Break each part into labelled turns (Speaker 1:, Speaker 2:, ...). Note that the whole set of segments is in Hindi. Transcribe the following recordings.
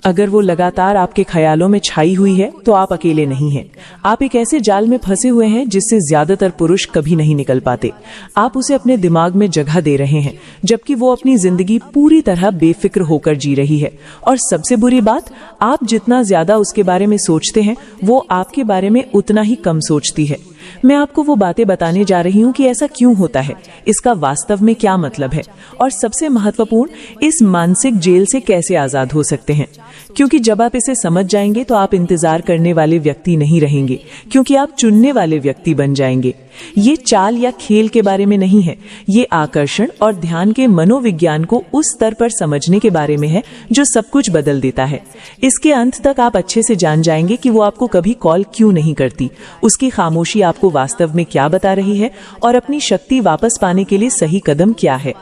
Speaker 1: अगर वो लगातार आपके ख्यालों में छाई हुई है तो आप अकेले नहीं हैं। आप एक ऐसे जाल में फंसे हुए हैं जिससे ज्यादातर पुरुष कभी नहीं निकल पाते। आप उसे अपने दिमाग में जगह दे रहे हैं जबकि वो अपनी जिंदगी पूरी तरह बेफिक्र होकर जी रही है। और सबसे बुरी बात, आप जितना ज्यादा उसके बारे में सोचते हैं वो आपके बारे में उतना ही कम सोचती है। मैं आपको वो बातें बताने जा रही हूँ कि ऐसा क्यों होता है, इसका वास्तव में क्या मतलब है और सबसे महत्वपूर्ण, इस मानसिक जेल से कैसे आजाद हो सकते हैं। क्योंकि जब आप इसे समझ जाएंगे तो आप इंतजार करने वाले व्यक्ति नहीं रहेंगे, क्योंकि आप चुनने वाले व्यक्ति बन जाएंगे। ये चाल या खेल के बारे में नहीं है, ये आकर्षण और ध्यान के मनोविज्ञान को उस स्तर पर समझने के बारे में है जो सब कुछ बदल देता है। इसके अंत तक आप अच्छे से जान जाएंगे कि वो आपको कभी कॉल क्यों नहीं करती, उसकी खामोशी आपको वास्तव में क्या बता रही है और अपनी शक्ति वापस पाने के लिए सही कदम क्या है।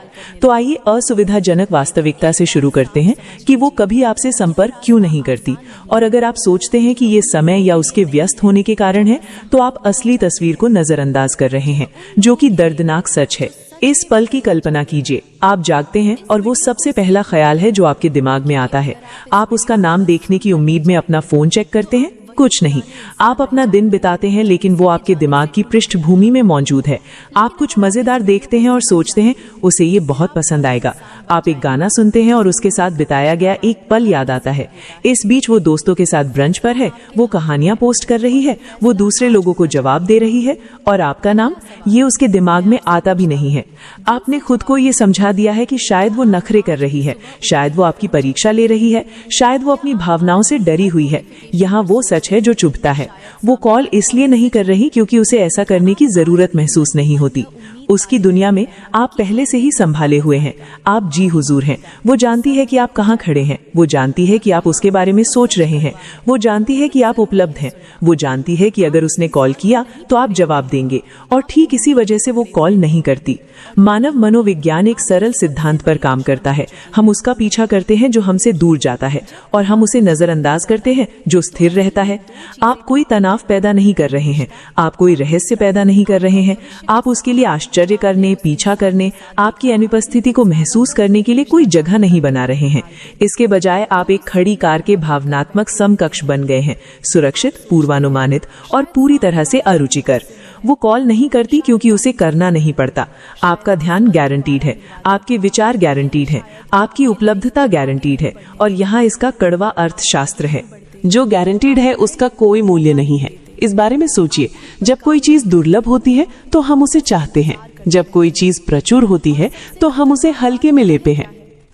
Speaker 1: तो आइए असुविधाजनक वास्तविकता से शुरू करते हैं कि वो कभी आपसे संपर्क क्यों नहीं करती। और अगर आप सोचते हैं कि ये समय या उसके व्यस्त होने के कारण है, तो आप असली तस्वीर को नजरअंदाज कर रहे हैं, जो कि दर्दनाक सच है। इस पल की कल्पना कीजिए, आप जागते हैं और वो सबसे पहला ख्याल है जो आपके दिमाग में आता है। आप उसका नाम देखने की उम्मीद में अपना फोन चेक करते हैं? कुछ नहीं, आप अपना दिन बिताते हैं लेकिन वो आपके दिमाग की पृष्ठभूमि में मौजूद है। आप कुछ मजेदार देखते हैं और सोचते हैं उसे ये बहुत पसंद आएगा। आप एक गाना सुनते हैं और उसके साथ बिताया गया एक पल याद आता है। इस बीच वो दोस्तों के साथ ब्रंच पर है, वो कहानियां पोस्ट कर रही है, वो दूसरे लोगों को जवाब दे रही है और आपका नाम ये उसके दिमाग में आता भी नहीं है। आपने खुद को ये समझा दिया है कि शायद वो नखरे कर रही है, शायद वो आपकी परीक्षा ले रही है, शायद वो अपनी भावनाओं से डरी हुई है। यहाँ वो सच है जो चुभता है। वो कॉल इसलिए नहीं कर रही क्योंकि उसे ऐसा करने की जरूरत महसूस नहीं होती। उसकी दुनिया में आप पहले से ही संभाले हुए हैं। आप जी हुजूर हैं। वो जानती है कि आप कहाँ खड़े हैं, वो जानती है कि आप उसके बारे में सोच रहे हैं, वो जानती है कि आप उपलब्ध हैं, वो जानती है कि अगर उसने कॉल किया तो आप जवाब देंगे। और ठीक इसी वजह से वो कॉल नहीं करती। मानव मनोविज्ञान एक सरल सिद्धांत पर काम करता है। हम उसका पीछा करते हैं जो हमसे दूर जाता है और हम उसे नजरअंदाज करते हैं जो स्थिर रहता है। आप कोई तनाव पैदा नहीं कर रहे हैं, आप कोई रहस्य पैदा नहीं कर रहे हैं, आप उसके लिए आश्चर्य करने, पीछा करने, आपकी अनुपस्थिति को महसूस करने के लिए कोई जगह नहीं बना रहे हैं। इसके बजाय आप एक खड़ी कार के भावनात्मक समकक्ष बन गए हैं, सुरक्षित, पूर्वानुमानित और पूरी तरह से अरुचिकर। वो कॉल नहीं करती क्योंकि उसे करना नहीं पड़ता। आपका ध्यान गारंटीड है, आपके विचार गारंटीड हैं, आपकी उपलब्धता गारंटीड है। और यहाँ इसका कड़वा अर्थशास्त्र है, जो गारंटीड है उसका कोई मूल्य नहीं है। इस बारे में सोचिए, जब कोई चीज दुर्लभ होती है तो हम उसे चाहते हैं, जब कोई चीज प्रचुर होती है तो हम उसे हल्के में लेते हैं।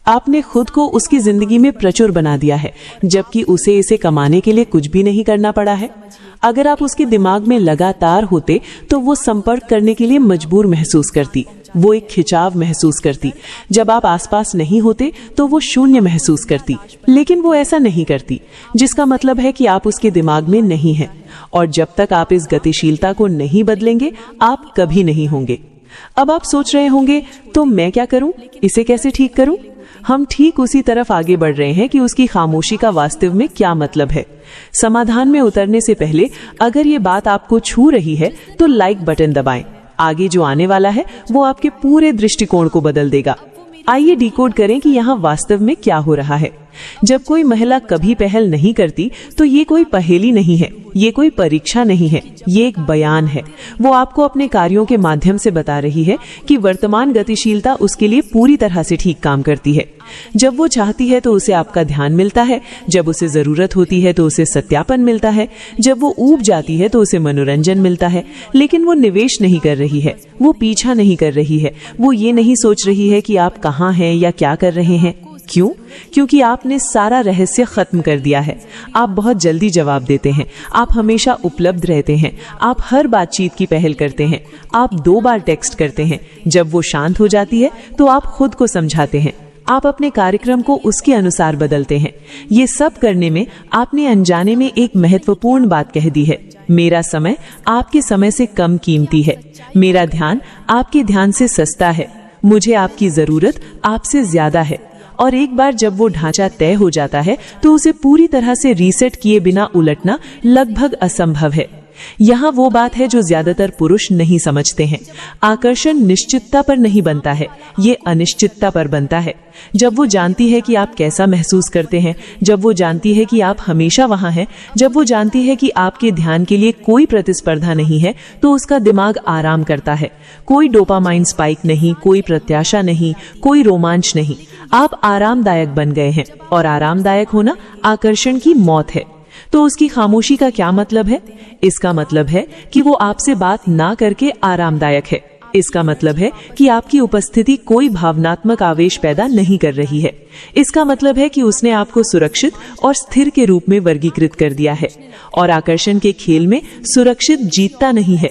Speaker 1: आपने खुद को उसकी जिंदगी में प्रचुर बना दिया है, जबकि उसे इसे कमाने के लिए कुछ भी नहीं करना पड़ा है। अगर आप उसके दिमाग में लगातार होते तो वो संपर्क करने के लिए मजबूर महसूस करती, वो एक खिंचाव महसूस करती। जब आप आसपास नहीं होते तो वो शून्य महसूस करती, लेकिन वो ऐसा नहीं करती, जिसका मतलब है कि आप उसके दिमाग में नहीं हैं। और जब तक आप इस गतिशीलता को नहीं बदलेंगे, आप कभी नहीं होंगे। अब आप सोच रहे होंगे, तो मैं क्या करूं, इसे कैसे ठीक करूं? हम ठीक उसी तरफ आगे बढ़ रहे हैं कि उसकी खामोशी का वास्तव में क्या मतलब है। समाधान में उतरने से पहले, अगर ये बात आपको छू रही है तो लाइक बटन दबाएं। आगे जो आने वाला है वो आपके पूरे दृष्टिकोण को बदल देगा। आइए डिकोड करें कि यहाँ वास्तव में क्या हो रहा है। जब कोई महिला कभी पहल नहीं करती तो ये कोई पहेली नहीं है, ये कोई परीक्षा नहीं है, ये एक बयान है। वो आपको अपने कार्यों के माध्यम से बता रही है कि वर्तमान गतिशीलता उसके लिए पूरी तरह से ठीक काम करती है। जब वो चाहती है तो उसे आपका ध्यान मिलता है, जब उसे जरूरत होती है तो उसे सत्यापन मिलता है, जब वो ऊब जाती है तो उसे मनोरंजन मिलता है। लेकिन वो निवेश नहीं कर रही है, वो पीछा नहीं कर रही है, वो ये नहीं सोच रही है कि आप कहाँ हैं या क्या कर रहे हैं। क्यों? क्योंकि आपने सारा रहस्य खत्म कर दिया है। आप बहुत जल्दी जवाब देते हैं, आप हमेशा उपलब्ध रहते हैं, आप हर बातचीत की पहल करते हैं, आप 2 बार टेक्स्ट करते हैं। जब वो शांत हो जाती है तो आप खुद को समझाते हैं, आप अपने कार्यक्रम को उसके अनुसार बदलते हैं। ये सब करने में आपने अनजाने में एक महत्वपूर्ण बात कह दी है, मेरा समय आपके समय से कम कीमती है, मेरा ध्यान आपके ध्यान से सस्ता है, मुझे आपकी जरूरत आपसे ज्यादा है। और एक बार जब वो ढांचा तय हो जाता है तो उसे पूरी तरह से रीसेट किए बिना उलटना लगभग असंभव है। यहाँ वो बात है जो ज्यादातर पुरुष नहीं समझते हैं। आकर्षण निश्चितता पर नहीं बनता है, ये अनिश्चितता पर बनता है। जब वो जानती है कि आप कैसा महसूस करते हैं, जब वो जानती है कि आप हमेशा वहां हैं, जब वो जानती है कि आपके ध्यान के लिए कोई प्रतिस्पर्धा नहीं है, तो उसका दिमाग आराम करता है। कोई डोपामाइन स्पाइक नहीं, कोई प्रत्याशा नहीं, कोई रोमांच नहीं। आप आरामदायक बन गए हैं, और आरामदायक होना आकर्षण की मौत है। तो उसकी खामोशी का क्या मतलब है? इसका मतलब है कि वो आपसे बात ना करके आरामदायक है। इसका मतलब है कि आपकी उपस्थिति कोई भावनात्मक आवेश पैदा नहीं कर रही है। इसका मतलब है कि उसने आपको सुरक्षित और स्थिर के रूप में वर्गीकृत कर दिया है, और आकर्षण के खेल में सुरक्षित जीतता नहीं है।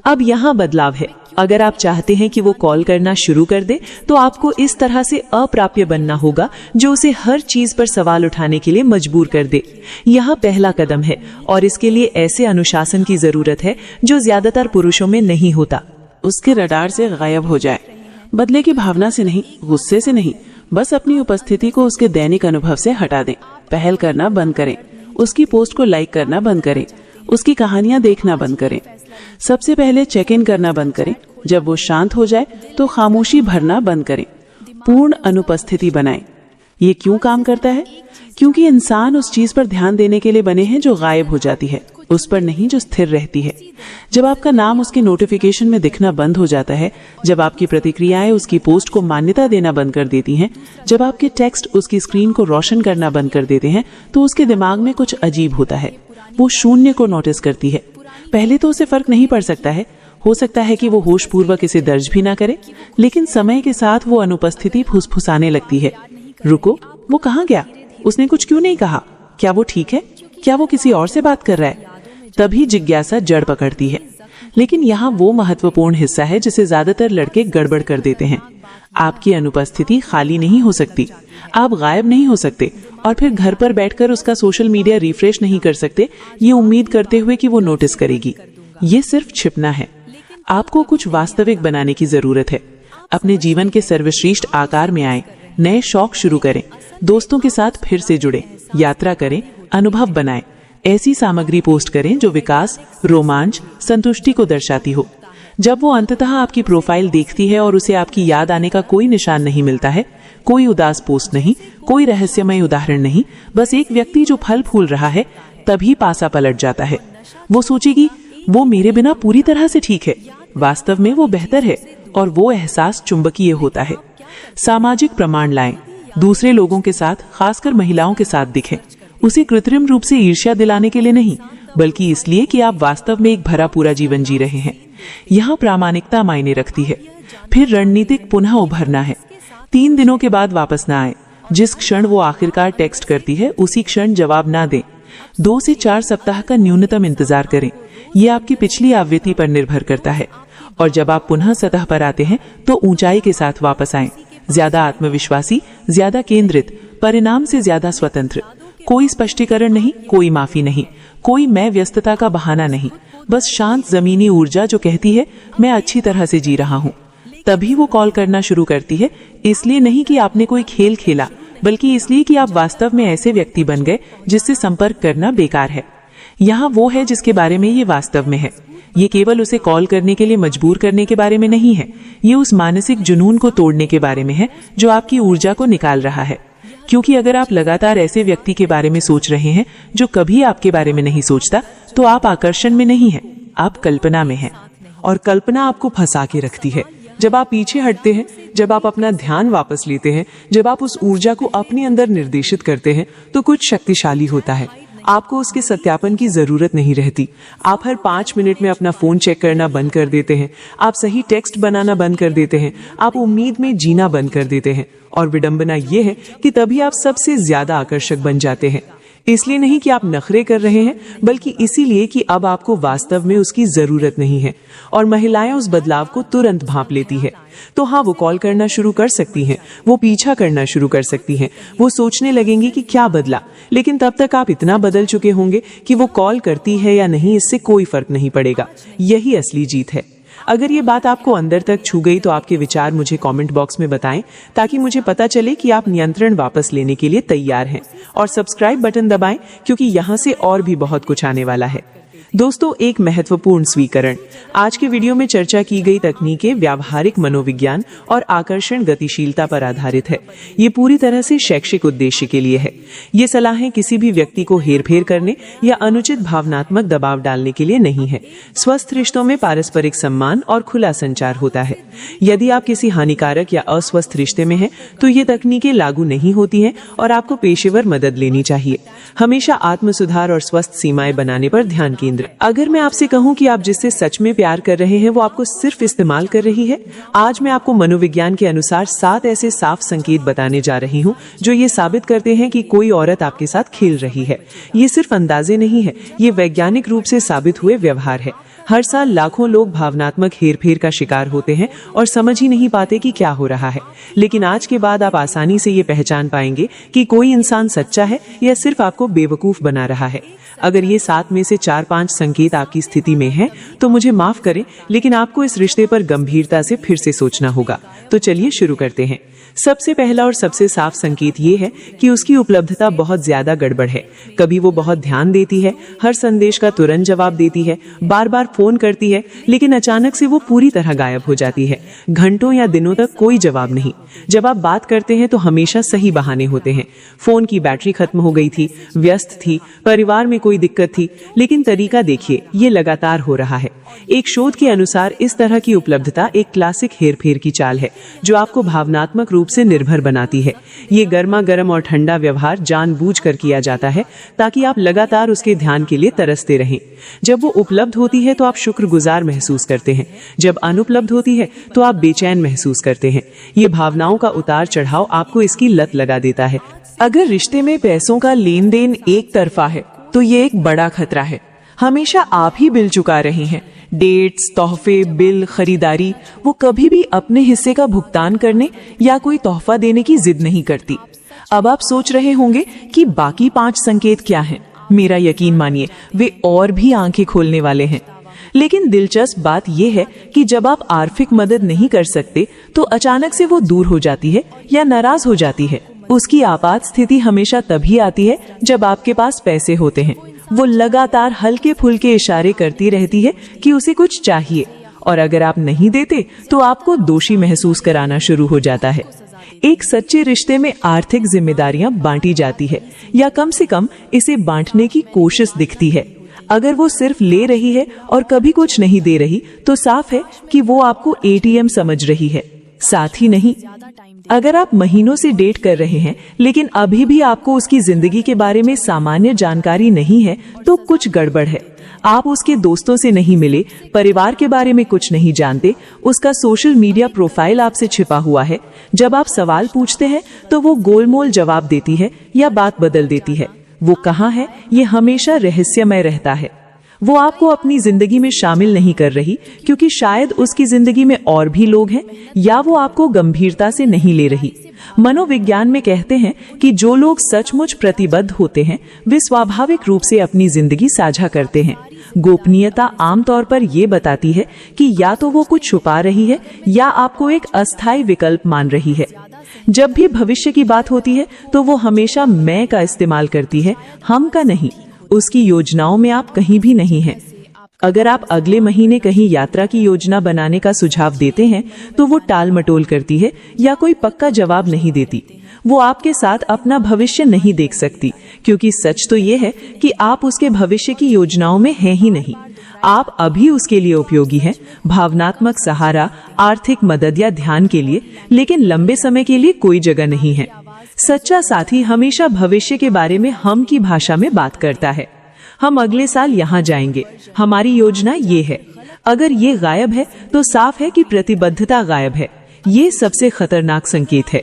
Speaker 1: अब यहाँ बदलाव है। अगर आप चाहते हैं कि वो कॉल करना शुरू कर दे, तो आपको इस तरह से अप्राप्य बनना होगा जो उसे हर चीज पर सवाल उठाने के लिए मजबूर कर दे। यह पहला कदम है, और इसके लिए ऐसे अनुशासन की जरूरत है जो ज्यादातर पुरुषों में नहीं होता।
Speaker 2: उसके रडार से गायब हो जाए। बदले की भावना से नहीं, गुस्से से नहीं, बस अपनी उपस्थिति को उसके दैनिक अनुभव से हटा दें। पहल करना बंद करें, उसकी पोस्ट को लाइक करना बंद करें, उसकी कहानियां देखना बंद करें। सबसे पहले चेक इन करना बंद करें। जब वो शांत हो जाए तो खामोशी भरना बंद करें। पूर्ण अनुपस्थिति बनाएं। ये क्यों काम करता है? क्योंकि इंसान उस चीज पर ध्यान देने के लिए बने हैं जो गायब हो जाती है, उस पर नहीं जो स्थिर रहती है। जब आपका नाम उसके नोटिफिकेशन में दिखना बंद हो जाता है, जब आपकी प्रतिक्रियाएं उसकी पोस्ट को मान्यता देना बंद कर देती हैं, जब आपके टेक्स्ट उसकी स्क्रीन को रोशन करना बंद कर देते हैं, तो उसके दिमाग में कुछ अजीब होता है। वो शून्य को नोटिस करती है। पहले तो उसे फर्क नहीं पड़ सकता है, हो सकता है कि वो होश पूर्वक इसे दर्ज भी ना करे, लेकिन समय के साथ वो अनुपस्थिति फुसफुसाने लगती है। रुको, वो कहाँ गया? उसने कुछ क्यों नहीं कहा? क्या वो ठीक है? क्या वो किसी और से बात कर रहा है? तभी जिज्ञासा जड़ पकड़ती है। लेकिन यहाँ वो महत्वपूर्ण हिस्सा है जिसे ज्यादातर लड़के गड़बड़ कर देते हैं। आपकी अनुपस्थिति खाली नहीं हो सकती, आप गायब नहीं हो सकते और फिर घर पर बैठकर उसका सोशल मीडिया रिफ्रेश नहीं कर सकते ये उम्मीद करते हुए कि वो नोटिस करेगी। ये सिर्फ छिपना है। आपको कुछ वास्तविक बनाने की जरूरत है। अपने जीवन के सर्वश्रेष्ठ आकार में आए, नए शौक शुरू करें, दोस्तों के साथ फिर से जुड़े, यात्रा करें, अनुभव बनाएं। ऐसी सामग्री पोस्ट करें जो विकास, रोमांच, संतुष्टि को दर्शाती हो। जब वो अंततः आपकी प्रोफाइल देखती है और उसे आपकी याद आने का कोई निशान नहीं मिलता है, कोई उदास पोस्ट नहीं, कोई रहस्यमय उदाहरण नहीं, बस एक व्यक्ति जो फल फूल रहा है, तभी पासा पलट जाता है। वो सोचेगी वो मेरे बिना पूरी तरह से ठीक है। वास्तव में वो बेहतर है, और वो एहसास चुंबकीय होता है। सामाजिक प्रमाण लाएं। दूसरे लोगों के साथ, खासकर महिलाओं के साथ दिखें। उसे कृत्रिम रूप से ईर्ष्या दिलाने के लिए नहीं, बल्कि इसलिए कि आप वास्तव में एक भरा पूरा जीवन जी रहे हैं। यहाँ प्रामाणिकता मायने रखती है। फिर रणनीतिक पुनः उभरना है। 3 दिनों के बाद वापस ना आए। जिस क्षण वो आखिरकार टेक्स्ट करती है, उसी क्षण जवाब ना दें। 2 से 4 सप्ताह का न्यूनतम इंतजार करें। ये आपकी पिछली आवृत्ति पर निर्भर करता है। और जब आप पुनः सतह पर आते हैं तो ऊंचाई के साथ वापस आएं। ज्यादा आत्मविश्वासी, ज्यादा केंद्रित, परिणाम से ज्यादा स्वतंत्र। कोई स्पष्टीकरण नहीं, कोई माफी नहीं, कोई मैं व्यस्तता का बहाना नहीं, बस शांत जमीनी ऊर्जा जो कहती है मैं अच्छी तरह से जी रहा हूँ। तभी वो कॉल करना शुरू करती है, इसलिए नहीं कि आपने कोई खेल खेला, बल्कि इसलिए कि आप वास्तव में ऐसे व्यक्ति बन गए जिससे संपर्क करना बेकार है। यहाँ वो है जिसके बारे में ये वास्तव में है। ये केवल उसे कॉल करने के लिए मजबूर करने के बारे में नहीं है, ये उस मानसिक जुनून को तोड़ने के बारे में है जो आपकी ऊर्जा को निकाल रहा है। क्योंकि अगर आप लगातार ऐसे व्यक्ति के बारे में सोच रहे हैं जो कभी आपके बारे में नहीं सोचता, तो आप आकर्षण में नहीं हैं, आप कल्पना में हैं।
Speaker 1: और कल्पना आपको फंसा के रखती है। जब आप पीछे हटते हैं, जब आप अपना ध्यान वापस लेते हैं, जब आप उस ऊर्जा को अपने अंदर निर्देशित करते हैं, तो कुछ शक्तिशाली होता है। आपको उसके सत्यापन की जरूरत नहीं रहती। आप हर 5 मिनट में अपना फोन चेक करना बंद कर देते हैं। आप सही टेक्स्ट बनाना बंद कर देते हैं। आप उम्मीद में जीना बंद कर देते हैं। और विडंबना यह है कि तभी आप सबसे ज्यादा आकर्षक बन जाते हैं। इसलिए नहीं कि आप नखरे कर रहे हैं, बल्कि इसीलिए कि अब आपको वास्तव में उसकी जरूरत नहीं है। और महिलाएं उस बदलाव को तुरंत भांप लेती है। तो हाँ, वो कॉल करना शुरू कर सकती हैं, वो पीछा करना शुरू कर सकती हैं, वो सोचने लगेंगी कि क्या बदला। लेकिन तब तक आप इतना बदल चुके होंगे कि वो कॉल करती है या नहीं, इससे कोई फर्क नहीं पड़ेगा। यही असली जीत है। अगर ये बात आपको अंदर तक छू गई तो आपके विचार मुझे कमेंट बॉक्स में बताएं, ताकि मुझे पता चले कि आप नियंत्रण वापस लेने के लिए तैयार हैं। और सब्सक्राइब बटन दबाएं, क्योंकि यहाँ से और भी बहुत कुछ आने वाला है। दोस्तों, एक महत्वपूर्ण स्वीकरण। आज के वीडियो में चर्चा की गई तकनीकें व्यावहारिक मनोविज्ञान और आकर्षण गतिशीलता पर आधारित है। ये पूरी तरह से शैक्षिक उद्देश्य के लिए है। ये सलाहें किसी भी व्यक्ति को हेरफेर करने या अनुचित भावनात्मक दबाव डालने के लिए नहीं है। स्वस्थ रिश्तों में पारस्परिक सम्मान और खुला संचार होता है। यदि आप किसी हानिकारक या अस्वस्थ रिश्ते में हैं, तो ये तकनीकें लागू नहीं होती हैं और आपको पेशेवर मदद लेनी चाहिए। हमेशा आत्म सुधार और स्वस्थ सीमाएं बनाने पर ध्यान केंद्रित। अगर मैं आपसे कहूं कि आप जिससे सच में प्यार कर रहे हैं वो आपको सिर्फ इस्तेमाल कर रही है, आज मैं आपको मनोविज्ञान के अनुसार 7 ऐसे साफ संकेत बताने जा रही हूं जो ये साबित करते हैं कि कोई औरत आपके साथ खेल रही है। ये सिर्फ अंदाजे नहीं है, ये वैज्ञानिक रूप से साबित हुए व्यवहार है। हर साल लाखों लोग भावनात्मक हेरफेर का शिकार होते हैं और समझ ही नहीं पाते कि क्या हो रहा है। लेकिन आज के बाद आप आसानी से ये पहचान पाएंगे कि कोई इंसान सच्चा है या सिर्फ आपको बेवकूफ बना रहा है। अगर ये 7 में से 4-5 संकेत आपकी स्थिति में हैं, तो मुझे माफ करें, लेकिन आपको इस रिश्ते पर गंभीरता से फिर से सोचना होगा। तो चलिए शुरू करते हैं। सबसे पहला और सबसे साफ संकेत ये है कि उसकी उपलब्धता बहुत ज्यादा गड़बड़ है। कभी वो बहुत ध्यान देती है, हर संदेश का तुरंत जवाब देती है, बार बार फोन करती है, लेकिन अचानक से वो पूरी तरह गायब हो जाती है। घंटों या दिनों तक कोई जवाब नहीं। जब आप बात करते हैं तो हमेशा सही बहाने होते हैं। फोन की बैटरी खत्म हो गई थी, व्यस्त थी, परिवार में कोई दिक्कत थी, लेकिन तरीका देखिए, ये लगातार हो रहा है। एक शोध के अनुसार इस तरह की उपलब्धता एक क्लासिक हेरफेर की चाल है जो आपको भावनात्मक रूप से निर्भर बनाती है। ये गर्मा गर्म और ठंडा व्यवहार जानबूझकर किया जाता है ताकि आप लगातार उसके ध्यान के लिए तरसते रहें। जब वो उपलब्ध होती है तो आप शुक्रगुजार महसूस करते हैं, जब अनुपलब्ध होती है तो आप बेचैन महसूस करते हैं। ये भावनाओं का उतार चढ़ाव आपको इसकी लत लगा देता है। अगर रिश्ते में पैसों का लेन देन एक तरफा है तो ये एक बड़ा खतरा है। हमेशा आप ही बिल चुका रहे हैं, डेट्स, तोहफे, बिल, खरीदारी। वो कभी भी अपने हिस्से का भुगतान करने या कोई तोहफा देने की जिद नहीं करती। अब आप सोच रहे होंगे कि बाकी 5 संकेत क्या हैं? मेरा यकीन मानिए, वे और भी आंखें खोलने वाले हैं। लेकिन दिलचस्प बात यह है कि जब आप आर्थिक मदद नहीं कर सकते तो अचानक से वो दूर हो जाती है या नाराज हो जाती है। उसकी आपात स्थिति हमेशा तभी आती है जब आपके पास पैसे होते हैं। वो लगातार हल्के फुल्के इशारे करती रहती है कि उसे कुछ चाहिए, और अगर आप नहीं देते तो आपको दोषी महसूस कराना शुरू हो जाता है। एक सच्चे रिश्ते में आर्थिक जिम्मेदारियां बांटी जाती है, या कम से कम इसे बांटने की कोशिश दिखती है। अगर वो सिर्फ ले रही है और कभी कुछ नहीं दे रही, तो साफ है कि वो आपको एटीएम समझ रही है, साथ ही नहीं। अगर आप महीनों से डेट कर रहे हैं लेकिन अभी भी आपको उसकी जिंदगी के बारे में सामान्य जानकारी नहीं है, तो कुछ गड़बड़ है। आप उसके दोस्तों से नहीं मिले, परिवार के बारे में कुछ नहीं जानते, उसका सोशल मीडिया प्रोफाइल आपसे छिपा हुआ है। जब आप सवाल पूछते हैं तो वो गोलमोल जवाब देती है या बात बदल देती है। वो कहाँ है, ये हमेशा रहस्यमय रहता है। वो आपको अपनी जिंदगी में शामिल नहीं कर रही क्योंकि शायद उसकी जिंदगी में और भी लोग हैं, या वो आपको गंभीरता से नहीं ले रही। मनोविज्ञान में कहते हैं कि जो लोग सचमुच प्रतिबद्ध होते हैं वे स्वाभाविक रूप से अपनी जिंदगी साझा करते हैं। गोपनीयता आमतौर पर ये बताती है कि या तो वो कुछ छुपा रही है या आपको एक अस्थायी विकल्प मान रही है। जब भी भविष्य की बात होती है तो वो हमेशा मैं का इस्तेमाल करती है, हम का नहीं। उसकी योजनाओं में आप कहीं भी नहीं हैं। अगर आप अगले महीने कहीं यात्रा की योजना बनाने का सुझाव देते हैं तो वो टाल मटोल करती है या कोई पक्का जवाब नहीं देती। वो आपके साथ अपना भविष्य नहीं देख सकती, क्योंकि सच तो ये है कि आप उसके भविष्य की योजनाओं में हैं ही नहीं। आप अभी उसके लिए उपयोगी हैं, भावनात्मक सहारा, आर्थिक मदद या ध्यान के लिए, लेकिन लंबे समय के लिए कोई जगह नहीं है। सच्चा साथी हमेशा भविष्य के बारे में हम की भाषा में बात करता है। हम अगले साल यहाँ जाएंगे, हमारी योजना ये है। अगर ये गायब है तो साफ है कि प्रतिबद्धता गायब है। ये सबसे खतरनाक संकेत है।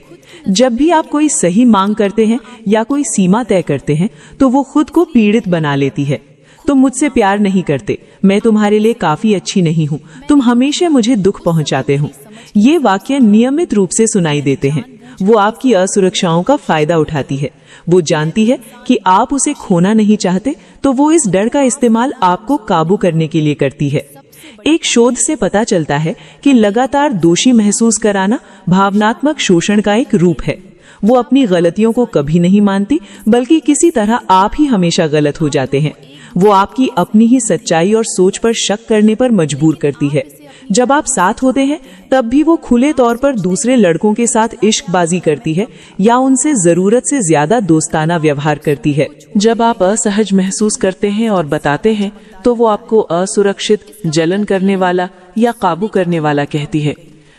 Speaker 1: जब भी आप कोई सही मांग करते हैं या कोई सीमा तय करते हैं तो वो खुद को पीड़ित बना लेती है। तुम मुझसे प्यार नहीं करते, मैं तुम्हारे लिए काफी अच्छी नहीं हूँ, तुम हमेशा मुझे दुख पहुँचाते हो। ये वाक्य नियमित रूप से सुनाई देते हैं। वो आपकी असुरक्षाओं का फायदा उठाती है। वो जानती है कि आप उसे खोना नहीं चाहते, तो वो इस डर का इस्तेमाल आपको काबू करने के लिए करती है। एक शोध से पता चलता है कि लगातार दोषी महसूस कराना भावनात्मक शोषण का एक रूप है। वो अपनी गलतियों को कभी नहीं मानती, बल्कि किसी तरह आप ही हमेशा गलत हो जाते हैं। वो आपकी अपनी ही सच्चाई और सोच पर शक करने पर मजबूर करती है। जब आप साथ होते हैं तब भी वो खुले तौर पर दूसरे लड़कों के साथ इश्कबाजी करती है या उनसे जरूरत से ज्यादा दोस्ताना व्यवहार करती है।
Speaker 2: जब आप असहज महसूस करते हैं और बताते हैं तो वो आपको असुरक्षित, जलन करने वाला या काबू करने वाला कहती है।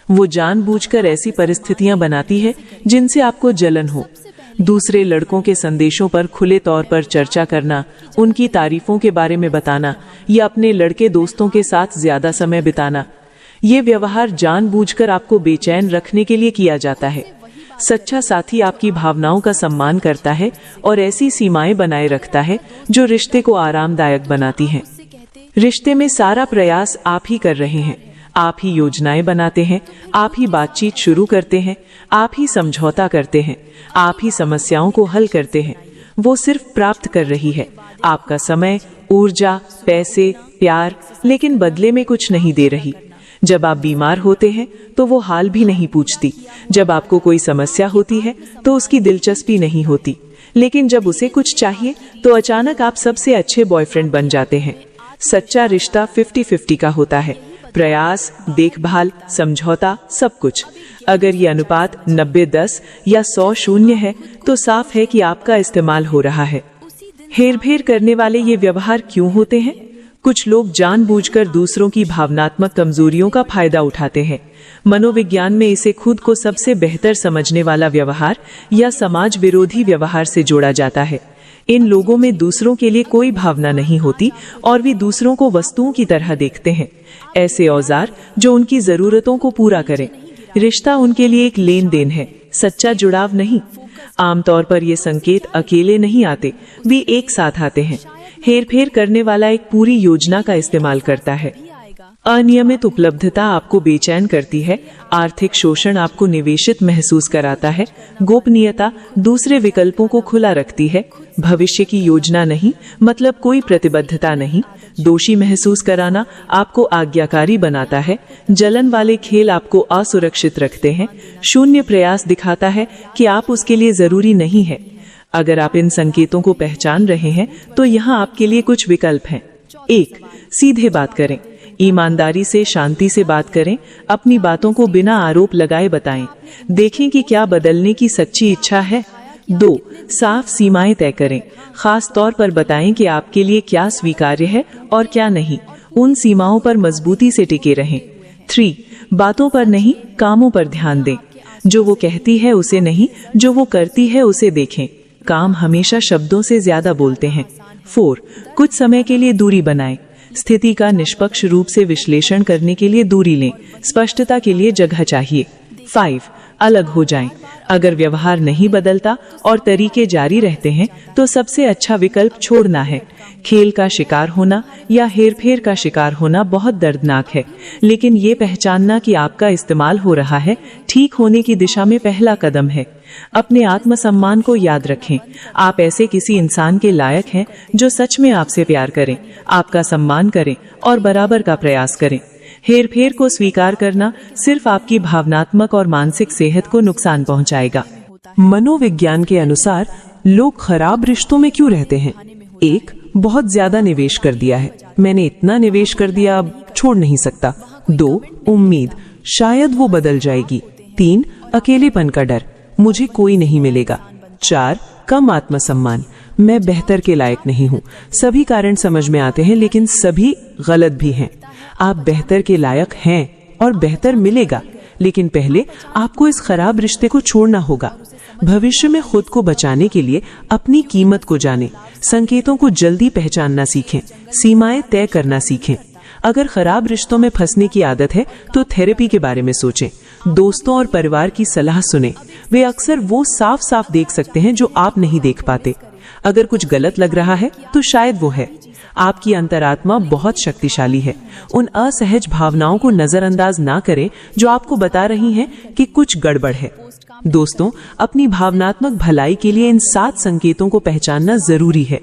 Speaker 2: वो जानबूझकर ऐसी परिस्थितियां बनाती है जिनसे आपको जलन हो। दूसरे लड़कों के संदेशों पर खुले तौर पर चर्चा करना, उनकी तारीफों के बारे में बताना या अपने लड़के दोस्तों के साथ ज्यादा समय बिताना, ये व्यवहार जानबूझकर आपको बेचैन रखने के लिए किया जाता है। सच्चा साथी आपकी भावनाओं का सम्मान करता है और ऐसी सीमाएं बनाए रखता है जो रिश्ते को आरामदायक बनाती हैं। रिश्ते में सारा प्रयास आप ही कर रहे हैं, आप ही योजनाएं बनाते हैं, आप ही बातचीत शुरू करते हैं, आप ही समझौता करते हैं, आप ही समस्याओं को हल करते हैं। वो सिर्फ प्राप्त कर रही है आपका समय, ऊर्जा, पैसे, प्यार, लेकिन बदले में कुछ नहीं दे रही। जब आप बीमार होते हैं तो वो हाल भी नहीं पूछती। जब आपको कोई समस्या होती है तो उसकी दिलचस्पी नहीं होती, लेकिन जब उसे कुछ चाहिए तो अचानक आप सबसे अच्छे बॉयफ्रेंड बन जाते हैं। सच्चा रिश्ता 50-50 का होता है, प्रयास, देखभाल, समझौता, सब कुछ। अगर ये अनुपात 90-10 या 100-0 है तो साफ है कि आपका इस्तेमाल हो रहा है। हेरफेर करने वाले ये व्यवहार क्यों होते हैं? कुछ लोग जानबूझकर दूसरों की भावनात्मक कमजोरियों का फायदा उठाते हैं। मनोविज्ञान में इसे खुद को सबसे बेहतर समझने वाला व्यवहार या समाज विरोधी व्यवहार से जोड़ा जाता है। इन लोगों में दूसरों के लिए कोई भावना नहीं होती और वे दूसरों को वस्तुओं की तरह देखते हैं, ऐसे औजार जो उनकी जरूरतों को पूरा करें। रिश्ता उनके लिए एक लेन देन है, सच्चा जुड़ाव नहीं। आमतौर पर ये संकेत अकेले नहीं आते, वे एक साथ आते हैं। हेरफेर करने वाला एक पूरी योजना का इस्तेमाल करता है। अनियमित उपलब्धता आपको बेचैन करती है, आर्थिक शोषण आपको निवेशित महसूस कराता है, गोपनीयता दूसरे विकल्पों को खुला रखती है, भविष्य की योजना नहीं मतलब कोई प्रतिबद्धता नहीं, दोषी महसूस कराना आपको आज्ञाकारी बनाता है, जलन वाले खेल आपको असुरक्षित रखते हैं, शून्य प्रयास दिखाता है कि आप उसके लिए जरूरी नहीं है। अगर आप इन संकेतों को पहचान रहे हैं तो यहाँ आपके लिए कुछ विकल्प हैं। 1. सीधे बात करें, ईमानदारी से, शांति से बात करें, अपनी बातों को बिना आरोप लगाए बताएं, देखें कि क्या बदलने की सच्ची इच्छा है। 2. साफ सीमाएं तय करें, खास तौर पर बताएं कि आपके लिए क्या स्वीकार्य है और क्या नहीं, उन सीमाओं पर मजबूती से टिके रहें। 3. बातों पर नहीं, कामों पर ध्यान दें, जो वो कहती है उसे नहीं, जो वो करती है उसे देखें। काम हमेशा शब्दों से ज्यादा बोलते हैं। 4. कुछ समय के लिए दूरी बनाएं, स्थिति का निष्पक्ष रूप से विश्लेषण करने के लिए दूरी लें, स्पष्टता के लिए जगह चाहिए। 5. अलग हो जाएं, अगर व्यवहार नहीं बदलता और तरीके जारी रहते हैं तो सबसे अच्छा विकल्प छोड़ना है। खेल का शिकार होना या हेरफेर का शिकार होना बहुत दर्दनाक है, लेकिन ये पहचानना कि आपका इस्तेमाल हो रहा है ठीक होने की दिशा में पहला कदम है। अपने आत्मसम्मान को याद रखें, आप ऐसे किसी इंसान के लायक हैं जो सच में आपसे प्यार करें, आपका सम्मान करें और बराबर का प्रयास करें। हेरफेर को स्वीकार करना सिर्फ आपकी भावनात्मक और मानसिक सेहत को नुकसान पहुंचाएगा। मनोविज्ञान के अनुसार लोग खराब रिश्तों में क्यों रहते हैं? 1. बहुत ज्यादा निवेश कर दिया है, मैंने इतना निवेश कर दिया अब छोड़ नहीं सकता। 2. उम्मीद, शायद वो बदल जाएगी। 3. अकेलेपन का डर, मुझे कोई नहीं मिलेगा। 4. कम आत्मसम्मान, मैं बेहतर के लायक नहीं हूँ। सभी कारण समझ में आते हैं लेकिन सभी गलत भी हैं। आप बेहतर के लायक हैं और बेहतर मिलेगा, लेकिन पहले आपको इस खराब रिश्ते को छोड़ना होगा। भविष्य में खुद को बचाने के लिए अपनी कीमत को जानें, संकेतों को जल्दी पहचानना सीखें, सीमाएं तय करना सीखें। अगर खराब रिश्तों में फंसने की आदत है तो थेरेपी के बारे में सोचें, दोस्तों और परिवार की सलाह सुनें, वे अक्सर वो साफ साफ देख सकते हैं जो आप नहीं देख पाते। अगर कुछ गलत लग रहा है तो शायद वो है। आपकी अंतरात्मा बहुत शक्तिशाली है, उन असहज भावनाओं को नजरअंदाज ना करें जो आपको बता रही हैं कि कुछ गड़बड़ है। दोस्तों, अपनी भावनात्मक भलाई के लिए इन 7 संकेतों को पहचानना जरूरी है।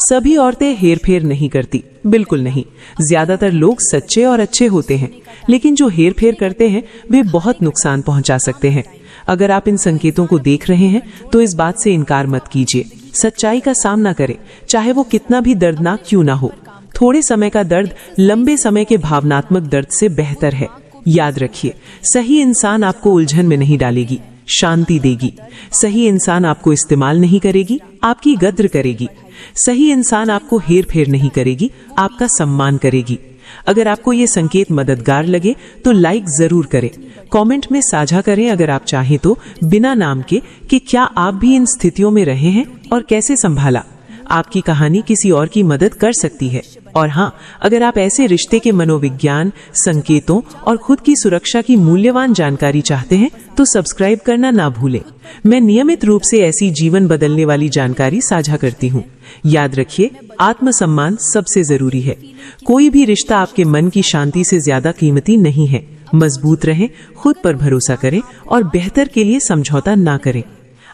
Speaker 2: सभी औरतें हेरफेर नहीं करती, बिल्कुल नहीं। ज्यादातर लोग सच्चे और अच्छे होते हैं, लेकिन जो हेरफेर करते हैं वे बहुत नुकसान पहुंचा सकते हैं।
Speaker 1: अगर आप इन संकेतों को देख रहे हैं तो इस बात से इनकार मत कीजिए। सच्चाई का सामना करें, चाहे वो कितना भी दर्दनाक क्यों ना हो। थोड़े समय का दर्द लंबे समय के भावनात्मक दर्द से बेहतर है। याद रखिए, सही इंसान आपको उलझन में नहीं डालेगी, शांति देगी। सही इंसान आपको इस्तेमाल नहीं करेगी, आपकी गद्र करेगी। सही इंसान आपको हेर फेर नहीं करेगी, आपका सम्मान करेगी। अगर आपको ये संकेत मददगार लगे तो लाइक जरूर करें। कमेंट में साझा करें अगर आप चाहें तो, बिना नाम के, कि क्या आप भी इन स्थितियों में रहे हैं और कैसे संभाला। आपकी कहानी किसी और की मदद कर सकती है। और हाँ, अगर आप ऐसे रिश्ते के मनोविज्ञान, संकेतों और खुद की सुरक्षा की मूल्यवान जानकारी चाहते हैं तो सब्सक्राइब करना ना भूलें। मैं नियमित रूप से ऐसी जीवन बदलने वाली जानकारी साझा करती हूँ। याद रखिए, आत्मसम्मान सबसे जरूरी है। कोई भी रिश्ता आपके मन की शांति से ज्यादा कीमती नहीं है। मजबूत रहें, खुद पर भरोसा करें और बेहतर के लिए समझौता ना करें।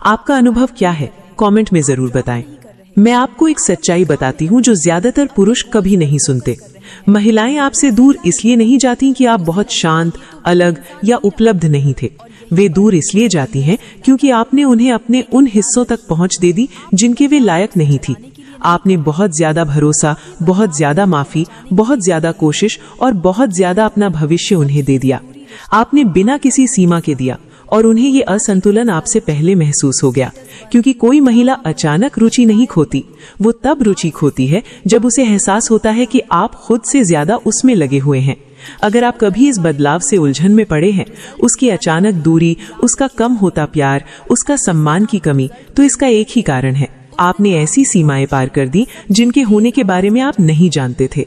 Speaker 1: आपका अनुभव क्या है, कमेंट में जरूर बताएं। मैं आपको एक सच्चाई बताती हूँ जो ज्यादातर पुरुष कभी नहीं सुनते। महिलाएं आपसे दूर इसलिए नहीं जाती कि आप बहुत शांत, अलग या उपलब्ध नहीं थे। वे दूर इसलिए जाती हैं क्योंकि आपने उन्हें अपने उन हिस्सों तक पहुंच दे दी जिनके वे लायक नहीं थी। आपने बहुत ज्यादा भरोसा, बहुत ज्यादा माफी, बहुत ज्यादा कोशिश और बहुत ज्यादा अपना भविष्य उन्हें दे दिया। आपने बिना किसी सीमा के दिया और उन्हें ये असंतुलन आपसे पहले महसूस हो गया। क्योंकि कोई महिला अचानक रुचि नहीं खोती, वो तब रुचि खोती है जब उसे एहसास होता है कि आप खुद से ज्यादा उसमें लगे हुए हैं। अगर आप कभी इस बदलाव से उलझन में पड़े हैं, उसकी अचानक दूरी, उसका कम होता प्यार, उसका सम्मान की कमी, तो इसका एक ही कारण है, आपने ऐसी सीमाएं पार कर दी जिनके होने के बारे में आप नहीं जानते थे।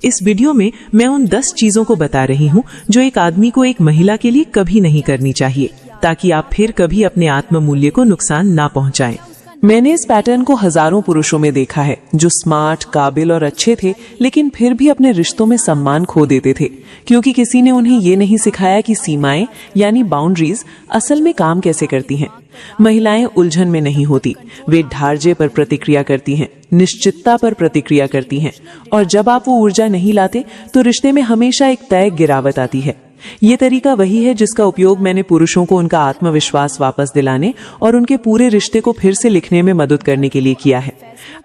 Speaker 1: इस वीडियो में मैं उन 10 चीजों को बता रही हूँ जो एक आदमी को एक महिला के लिए कभी नहीं करनी चाहिए, ताकि आप फिर कभी अपने आत्म मूल्य को नुकसान ना पहुंचाएं। मैंने इस पैटर्न को हजारों पुरुषों में देखा है जो स्मार्ट, काबिल और अच्छे थे, लेकिन फिर भी अपने रिश्तों में सम्मान खो देते थे क्योंकि किसी ने उन्हें ये नहीं सिखाया कि सीमाएं यानी बाउंड्रीज असल में काम कैसे करती हैं। महिलाएं उलझन में नहीं होती, वे ढार्जे पर प्रतिक्रिया करती हैं, निश्चितता पर प्रतिक्रिया करती हैं, और जब आप वो ऊर्जा नहीं लाते तो रिश्ते में हमेशा एक तय गिरावट आती है। ये तरीका वही है जिसका उपयोग मैंने पुरुषों को उनका आत्मविश्वास वापस दिलाने और उनके पूरे रिश्ते को फिर से लिखने में मदद करने के लिए किया है।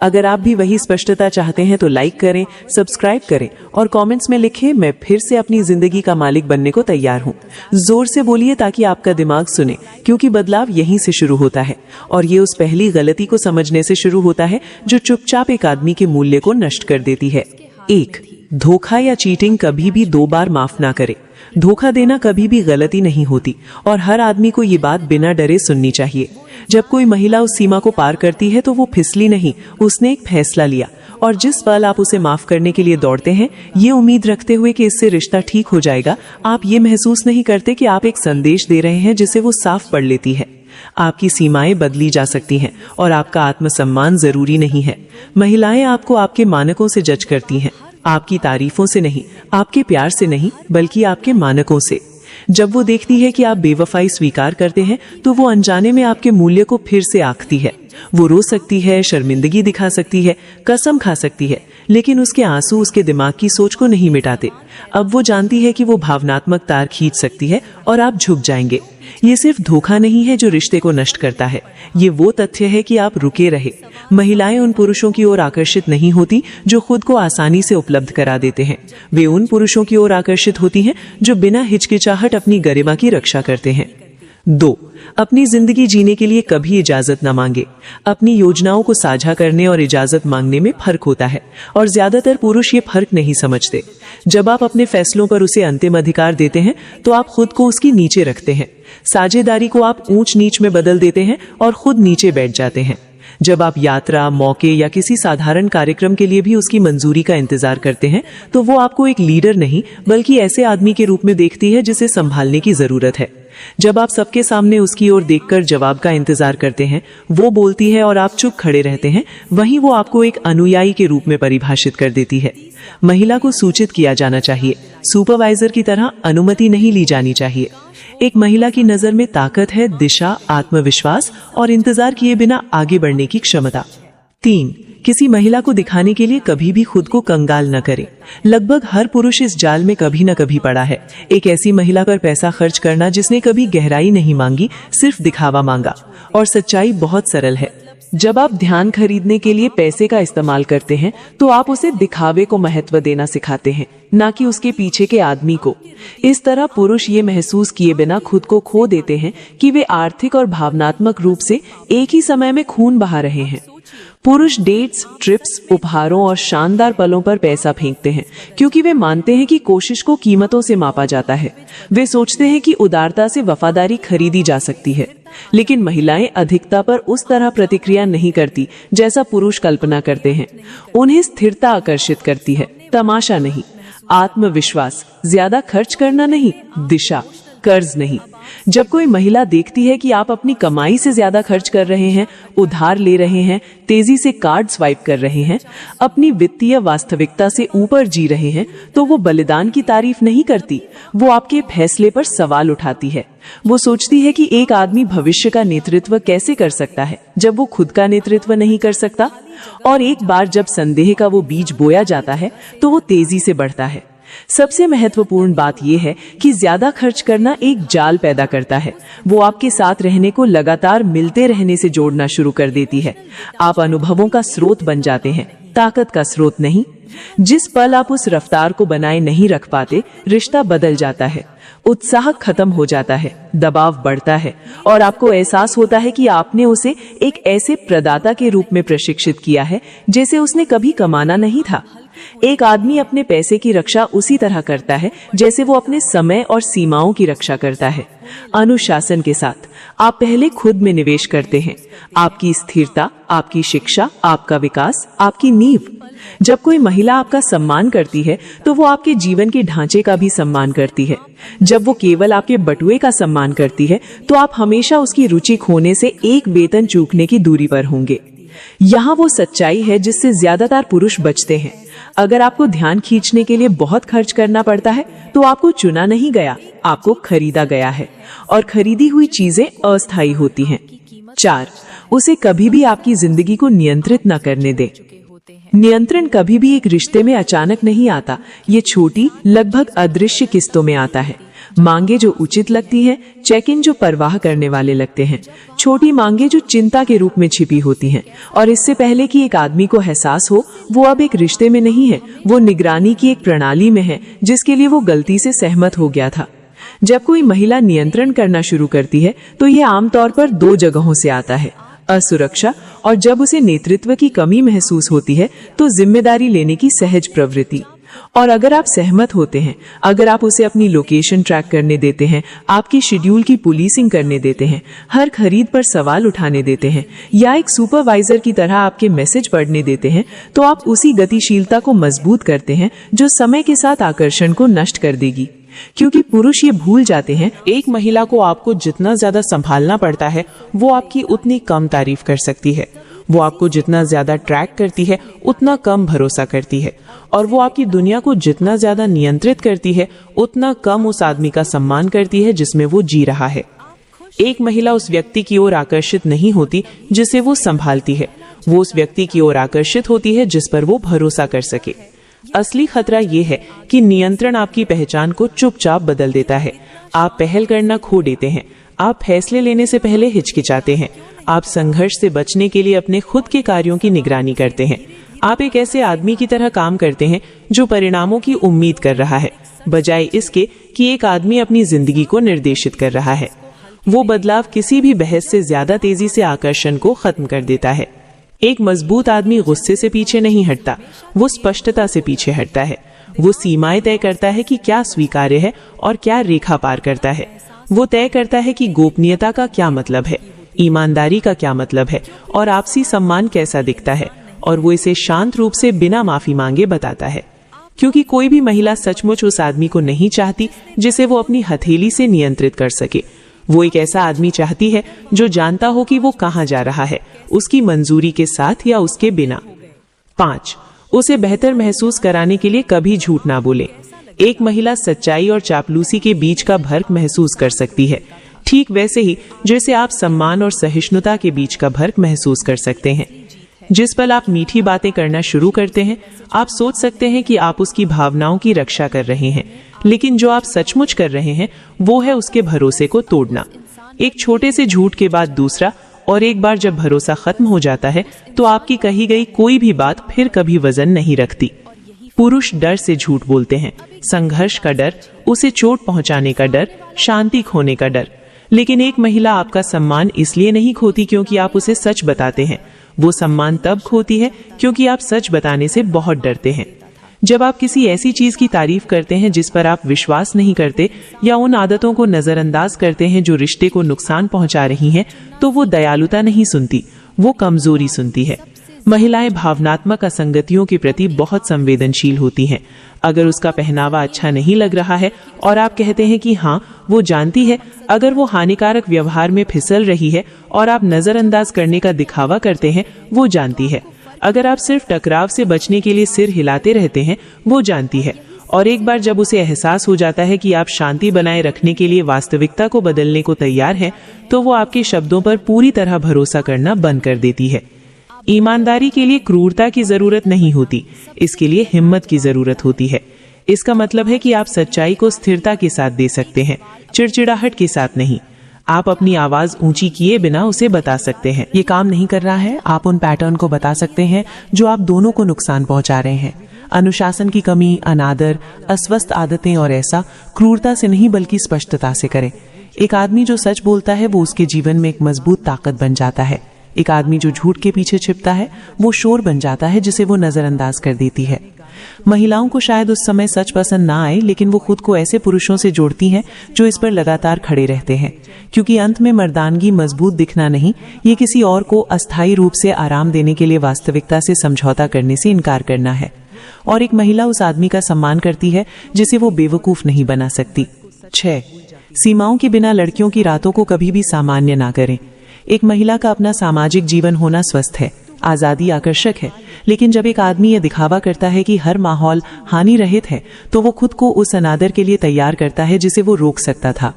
Speaker 1: अगर आप भी वही स्पष्टता चाहते हैं तो लाइक करें, सब्सक्राइब करें और कमेंट्स में लिखें, मैं फिर से अपनी जिंदगी का मालिक बनने को तैयार हूँ। जोर से बोलिए ताकि आपका दिमाग सुने, क्योंकि बदलाव यहीं से शुरू होता है और ये उस पहली गलती को समझने से शुरू होता है जो चुपचाप एक आदमी के मूल्य को नष्ट कर देती है। 1. धोखा या चीटिंग कभी भी 2 बार माफ ना करें। धोखा देना कभी भी गलती नहीं होती और हर आदमी को ये बात बिना डरे सुननी चाहिए। जब कोई महिला उस सीमा को पार करती है तो वो फिसली नहीं, उसने एक फैसला लिया, और जिस पल आप उसे माफ करने के लिए दौड़ते हैं, ये उम्मीद रखते हुए कि इससे रिश्ता ठीक हो जाएगा, आप ये महसूस नहीं करते कि आप एक संदेश दे रहे हैं जिसे वो साफ पढ़ लेती है। आपकी सीमाएं बदली जा सकती हैं और आपका आत्मसम्मान जरूरी नहीं है। महिलाएं आपको आपके मानकों से जज करती हैं, आपकी तारीफों से नहीं, आपके प्यार से नहीं, बल्कि आपके मानकों से। जब वो देखती है कि आप बेवफाई स्वीकार करते हैं तो वो अनजाने में आपके मूल्य को फिर से आंकती है। वो रो सकती है, शर्मिंदगी दिखा सकती है, कसम खा सकती है, लेकिन उसके आंसू उसके दिमाग की सोच को नहीं मिटाते। अब वो जानती है कि वो भावनात्मक तार खींच सकती है और आप झुक जाएंगे। ये सिर्फ धोखा नहीं है जो रिश्ते को नष्ट करता है, ये वो तथ्य है कि आप रुके रहे। महिलाएं उन पुरुषों की ओर आकर्षित नहीं होती जो खुद को आसानी से उपलब्ध करा देते हैं, वे उन पुरुषों की ओर आकर्षित होती हैं जो बिना हिचकिचाहट अपनी गरिमा की रक्षा करते हैं। 2. अपनी जिंदगी जीने के लिए कभी इजाजत न मांगे। अपनी योजनाओं को साझा करने और इजाजत मांगने में फर्क होता है और ज्यादातर पुरुष ये फर्क नहीं समझते। जब आप अपने फैसलों पर उसे अंतिम अधिकार देते हैं तो आप खुद को उसकी नीचे रखते हैं। साझेदारी को आप ऊंच नीच में बदल देते हैं और खुद नीचे बैठ जाते हैं। जब आप यात्रा, मौके या किसी साधारण कार्यक्रम के लिए भी उसकी मंजूरी का इंतजार करते हैं तो वो आपको एक लीडर नहीं बल्कि ऐसे आदमी के रूप में देखती है जिसे संभालने की जरूरत है। जब आप सबके सामने उसकी ओर देखकर जवाब का इंतजार करते हैं, वो बोलती है और आप चुप खड़े रहते हैं, वहीं वो आपको एक अनुयायी के रूप में परिभाषित कर देती है। महिला को सूचित किया जाना चाहिए, सुपरवाइजर की तरह अनुमति नहीं ली जानी चाहिए। एक महिला की नजर में ताकत है दिशा, आत्मविश्वास और इंतजार किए बिना आगे बढ़ने की क्षमता। 3. किसी महिला को दिखाने के लिए कभी भी खुद को कंगाल न करें। लगभग हर पुरुष इस जाल में कभी न कभी पड़ा है। एक ऐसी महिला पर पैसा खर्च करना जिसने कभी गहराई नहीं मांगी, सिर्फ दिखावा मांगा। और सच्चाई बहुत सरल है। जब आप ध्यान खरीदने के लिए पैसे का इस्तेमाल करते हैं तो आप उसे दिखावे को महत्व देना सिखाते हैं, ना कि उसके पीछे के आदमी को। इस तरह पुरुष ये महसूस किए बिना खुद को खो देते हैं कि वे आर्थिक और भावनात्मक रूप से एक ही समय में खून बहा रहे हैं। पुरुष डेट्स, ट्रिप्स, उपहारों और शानदार पलों पर पैसा फेंकते हैं क्योंकि वे मानते हैं कि कोशिश को कीमतों से मापा जाता है। वे सोचते हैं कि उदारता से वफादारी खरीदी जा सकती है। लेकिन महिलाएं अधिकता पर उस तरह प्रतिक्रिया नहीं करती जैसा पुरुष कल्पना करते हैं। उन्हें स्थिरता आकर्षित करती है, तमाशा नहीं। आत्मविश्वास, ज्यादा खर्च करना नहीं, दिशा, कर्ज नहीं। जब कोई महिला देखती है कि आप अपनी कमाई से ज्यादा खर्च कर रहे हैं, उधार ले रहे हैं, तेजी से कार्ड स्वाइप कर रहे हैं, अपनी वित्तीय वास्तविकता से ऊपर जी रहे हैं, तो वो बलिदान की तारीफ नहीं करती, वो आपके फैसले पर सवाल उठाती है। वो सोचती है कि एक आदमी भविष्य का नेतृत्व कैसे कर सकता है जब वो खुद का नेतृत्व नहीं कर सकता। और एक बार जब संदेह का वो बीज बोया जाता है तो वो तेजी से बढ़ता है। सबसे महत्वपूर्ण बात यह है कि ज्यादा खर्च करना एक जाल पैदा करता है। वो आपके साथ रहने को लगातार मिलते रहने से जोड़ना शुरू कर देती है। आप अनुभवों का स्रोत बन जाते हैं, ताकत का स्रोत नहीं। जिस पल आप उस रफ्तार को बनाए नहीं रख पाते, रिश्ता बदल जाता है, उत्साह खत्म हो जाता है, दबाव बढ़ता है और आपको एहसास होता है कि आपने उसे एक ऐसे प्रदाता के रूप में प्रशिक्षित किया है जैसे उसने कभी कमाना नहीं था। एक आदमी अपने पैसे की रक्षा उसी तरह करता है जैसे वो अपने समय और सीमाओं की रक्षा करता है। अनुशासन के साथ आप पहले खुद में निवेश करते हैं। आपकी स्थिरता, आपकी शिक्षा, आपका विकास, आपकी नींव। जब कोई महिला आपका सम्मान करती है तो वो आपके जीवन के ढांचे का भी सम्मान करती है। जब वो केवल आपके बटुए का सम्मान करती है तो आप हमेशा उसकी रुचि खोने से एक वेतन चूकने की दूरी पर होंगे। यहाँ वो सच्चाई है जिससे ज्यादातर पुरुष बचते हैं। अगर आपको ध्यान खींचने के लिए बहुत खर्च करना पड़ता है तो आपको चुना नहीं गया, आपको खरीदा गया है। और खरीदी हुई चीजें अस्थायी होती हैं। 4, उसे कभी भी आपकी जिंदगी को नियंत्रित न करने दे। नियंत्रण कभी भी एक रिश्ते में अचानक नहीं आता। ये छोटी, लगभग अदृश्य किस्तों में आता है। मांगे जो उचित लगती हैं, चेक इन जो परवाह करने वाले लगते हैं, छोटी मांगे जो चिंता के रूप में छिपी होती हैं। और इससे पहले कि एक आदमी को एहसास हो, वो अब एक रिश्ते में नहीं है, वो निगरानी की एक प्रणाली में है जिसके लिए वो गलती से सहमत हो गया था। जब कोई महिला नियंत्रण करना शुरू करती है तो ये आमतौर पर 2 जगहों से आता है, असुरक्षा, और जब उसे नेतृत्व की कमी महसूस होती है तो जिम्मेदारी लेने की सहज प्रवृत्ति। और अगर आप सहमत होते हैं, अगर आप उसे अपनी लोकेशन ट्रैक करने देते हैं, आपकी शेड्यूल की पुलिसिंग करने देते हैं, हर खरीद पर सवाल उठाने देते हैं, या एक सुपरवाइजर की तरह आपके मैसेज पढ़ने देते हैं, तो आप उसी गतिशीलता को मजबूत करते हैं जो समय के साथ आकर्षण को नष्ट कर देगी। क्योंकि पुरुष ये भूल जाते हैं,
Speaker 2: एक महिला को आपको जितना ज्यादा संभालना पड़ता है वो आपकी उतनी कम तारीफ कर सकती है। वो आपको जितना ज्यादा ट्रैक करती है उतना कम भरोसा करती है। और वो आपकी दुनिया को जितना ज्यादा नियंत्रित करती है उतना कम उस आदमी का सम्मान करती है जिसमें वो जी रहा है। एक महिला उस व्यक्ति की ओर आकर्षित नहीं होती जिसे वो संभालती है, वो उस व्यक्ति की ओर आकर्षित होती है जिस पर वो भरोसा कर सके। असली खतरा ये है कि नियंत्रण आपकी पहचान को चुपचाप बदल देता है। आप पहल करना खो देते हैं, आप फैसले लेने से पहले हिचकिचाते हैं, आप संघर्ष से बचने के लिए अपने खुद के कार्यों की निगरानी करते हैं। आप एक ऐसे आदमी की तरह काम करते हैं जो परिणामों की उम्मीद कर रहा है, बजाय इसके कि एक आदमी अपनी जिंदगी को निर्देशित कर रहा है। वो बदलाव किसी भी बहस से ज्यादा तेजी से आकर्षण को खत्म कर देता है। एक मजबूत आदमी गुस्से से पीछे नहीं हटता, वो स्पष्टता से पीछे हटता है। वो सीमाएं तय करता है कि क्या स्वीकार्य है और क्या रेखा पार करता है। वो तय करता है कि गोपनीयता का क्या मतलब है, ईमानदारी का क्या मतलब है और आपसी सम्मान कैसा दिखता है। और वो इसे शांत रूप से बिना माफी मांगे बताता है। क्योंकि कोई भी महिला सचमुच उस आदमी को नहीं चाहती जिसे वो अपनी हथेली से नियंत्रित कर सके। वो एक ऐसा आदमी चाहती है जो जानता हो कि वो कहाँ जा रहा है, उसकी मंजूरी के साथ या उसके बिना। 5, उसे बेहतर महसूस कराने के लिए कभी झूठ ना बोले। एक महिला सच्चाई और चापलूसी के बीच का फर्क महसूस कर सकती है, ठीक वैसे ही जैसे आप सम्मान और सहिष्णुता के बीच का फर्क महसूस कर सकते हैं।
Speaker 1: जिस पल आप मीठी बातें करना शुरू करते हैं, आप सोच सकते हैं कि आप उसकी भावनाओं की रक्षा कर रहे हैं, लेकिन जो आप सचमुच कर रहे हैं वो है उसके भरोसे को तोड़ना। एक छोटे से झूठ के बाद दूसरा, और एक बार जब भरोसा खत्म हो जाता है तो आपकी कही गई कोई भी बात फिर कभी वजन नहीं रखती। पुरुष डर से झूठ बोलते हैं, संघर्ष का डर, उसे चोट पहुंचाने का डर, शांति खोने का डर। लेकिन एक महिला आपका सम्मान इसलिए नहीं खोती क्योंकि आप उसे सच बताते हैं, वो सम्मान तब खोती है क्योंकि आप सच बताने से बहुत डरते हैं। जब आप किसी ऐसी चीज की तारीफ करते हैं जिस पर आप विश्वास नहीं करते, या उन आदतों को नजरअंदाज करते हैं जो रिश्ते को नुकसान पहुंचा रही हैं, तो वो दयालुता नहीं सुनती, वो कमजोरी सुनती है। महिलाएं भावनात्मक असंगतियों के प्रति बहुत संवेदनशील होती हैं। अगर उसका पहनावा अच्छा नहीं लग रहा है और आप कहते हैं कि हाँ, वो जानती है। अगर वो हानिकारक व्यवहार में फिसल रही है और आप नजरअंदाज करने का दिखावा करते हैं, वो जानती है। अगर आप सिर्फ टकराव से बचने के लिए सिर हिलाते रहते हैं, वो जानती है। और एक बार जब उसे एहसास हो जाता है कि आप शांति बनाए रखने के लिए वास्तविकता को बदलने को तैयार हैं, तो वो आपके शब्दों पर पूरी तरह भरोसा करना बंद कर देती है। ईमानदारी के लिए क्रूरता की जरूरत नहीं होती, इसके लिए हिम्मत की जरूरत होती है। इसका मतलब है कि आप सच्चाई को स्थिरता के साथ दे सकते हैं, चिड़चिड़ाहट के साथ नहीं। आप अपनी आवाज ऊंची किए बिना उसे बता सकते हैं,
Speaker 3: ये काम नहीं कर रहा है। आप उन पैटर्न को बता सकते हैं जो आप दोनों को नुकसान पहुंचा रहे हैं। अनुशासन की कमी, अनादर, अस्वस्थ आदतें, और ऐसा क्रूरता से नहीं बल्कि स्पष्टता से करें। एक आदमी जो सच बोलता है वो उसके जीवन में एक मजबूत ताकत बन जाता है। एक आदमी जो झूठ के पीछे छिपता है वो शोर बन जाता है जिसे वो नजरअंदाज कर देती है। महिलाओं को शायद उस समय सच पसंद ना आए, लेकिन वो खुद को ऐसे पुरुषों से जोड़ती हैं जो इस पर लगातार खड़े रहते हैं, क्योंकि अंत में मर्दानगी मजबूत दिखना नहीं, ये किसी और को अस्थायी रूप से आराम देने के लिए वास्तविकता से समझौता करने से इनकार करना है। और एक महिला उस आदमी का सम्मान करती है जिसे वो बेवकूफ नहीं बना सकती। 6. सीमाओं के बिना लड़कियों की रातों को कभी भी सामान्य ना करें। एक महिला का अपना सामाजिक जीवन होना स्वस्थ है, आजादी आकर्षक है, लेकिन जब एक आदमी यह दिखावा करता है कि हर माहौल हानि रहित है, तो वो खुद को उस अनादर के लिए तैयार करता है जिसे वो रोक सकता था।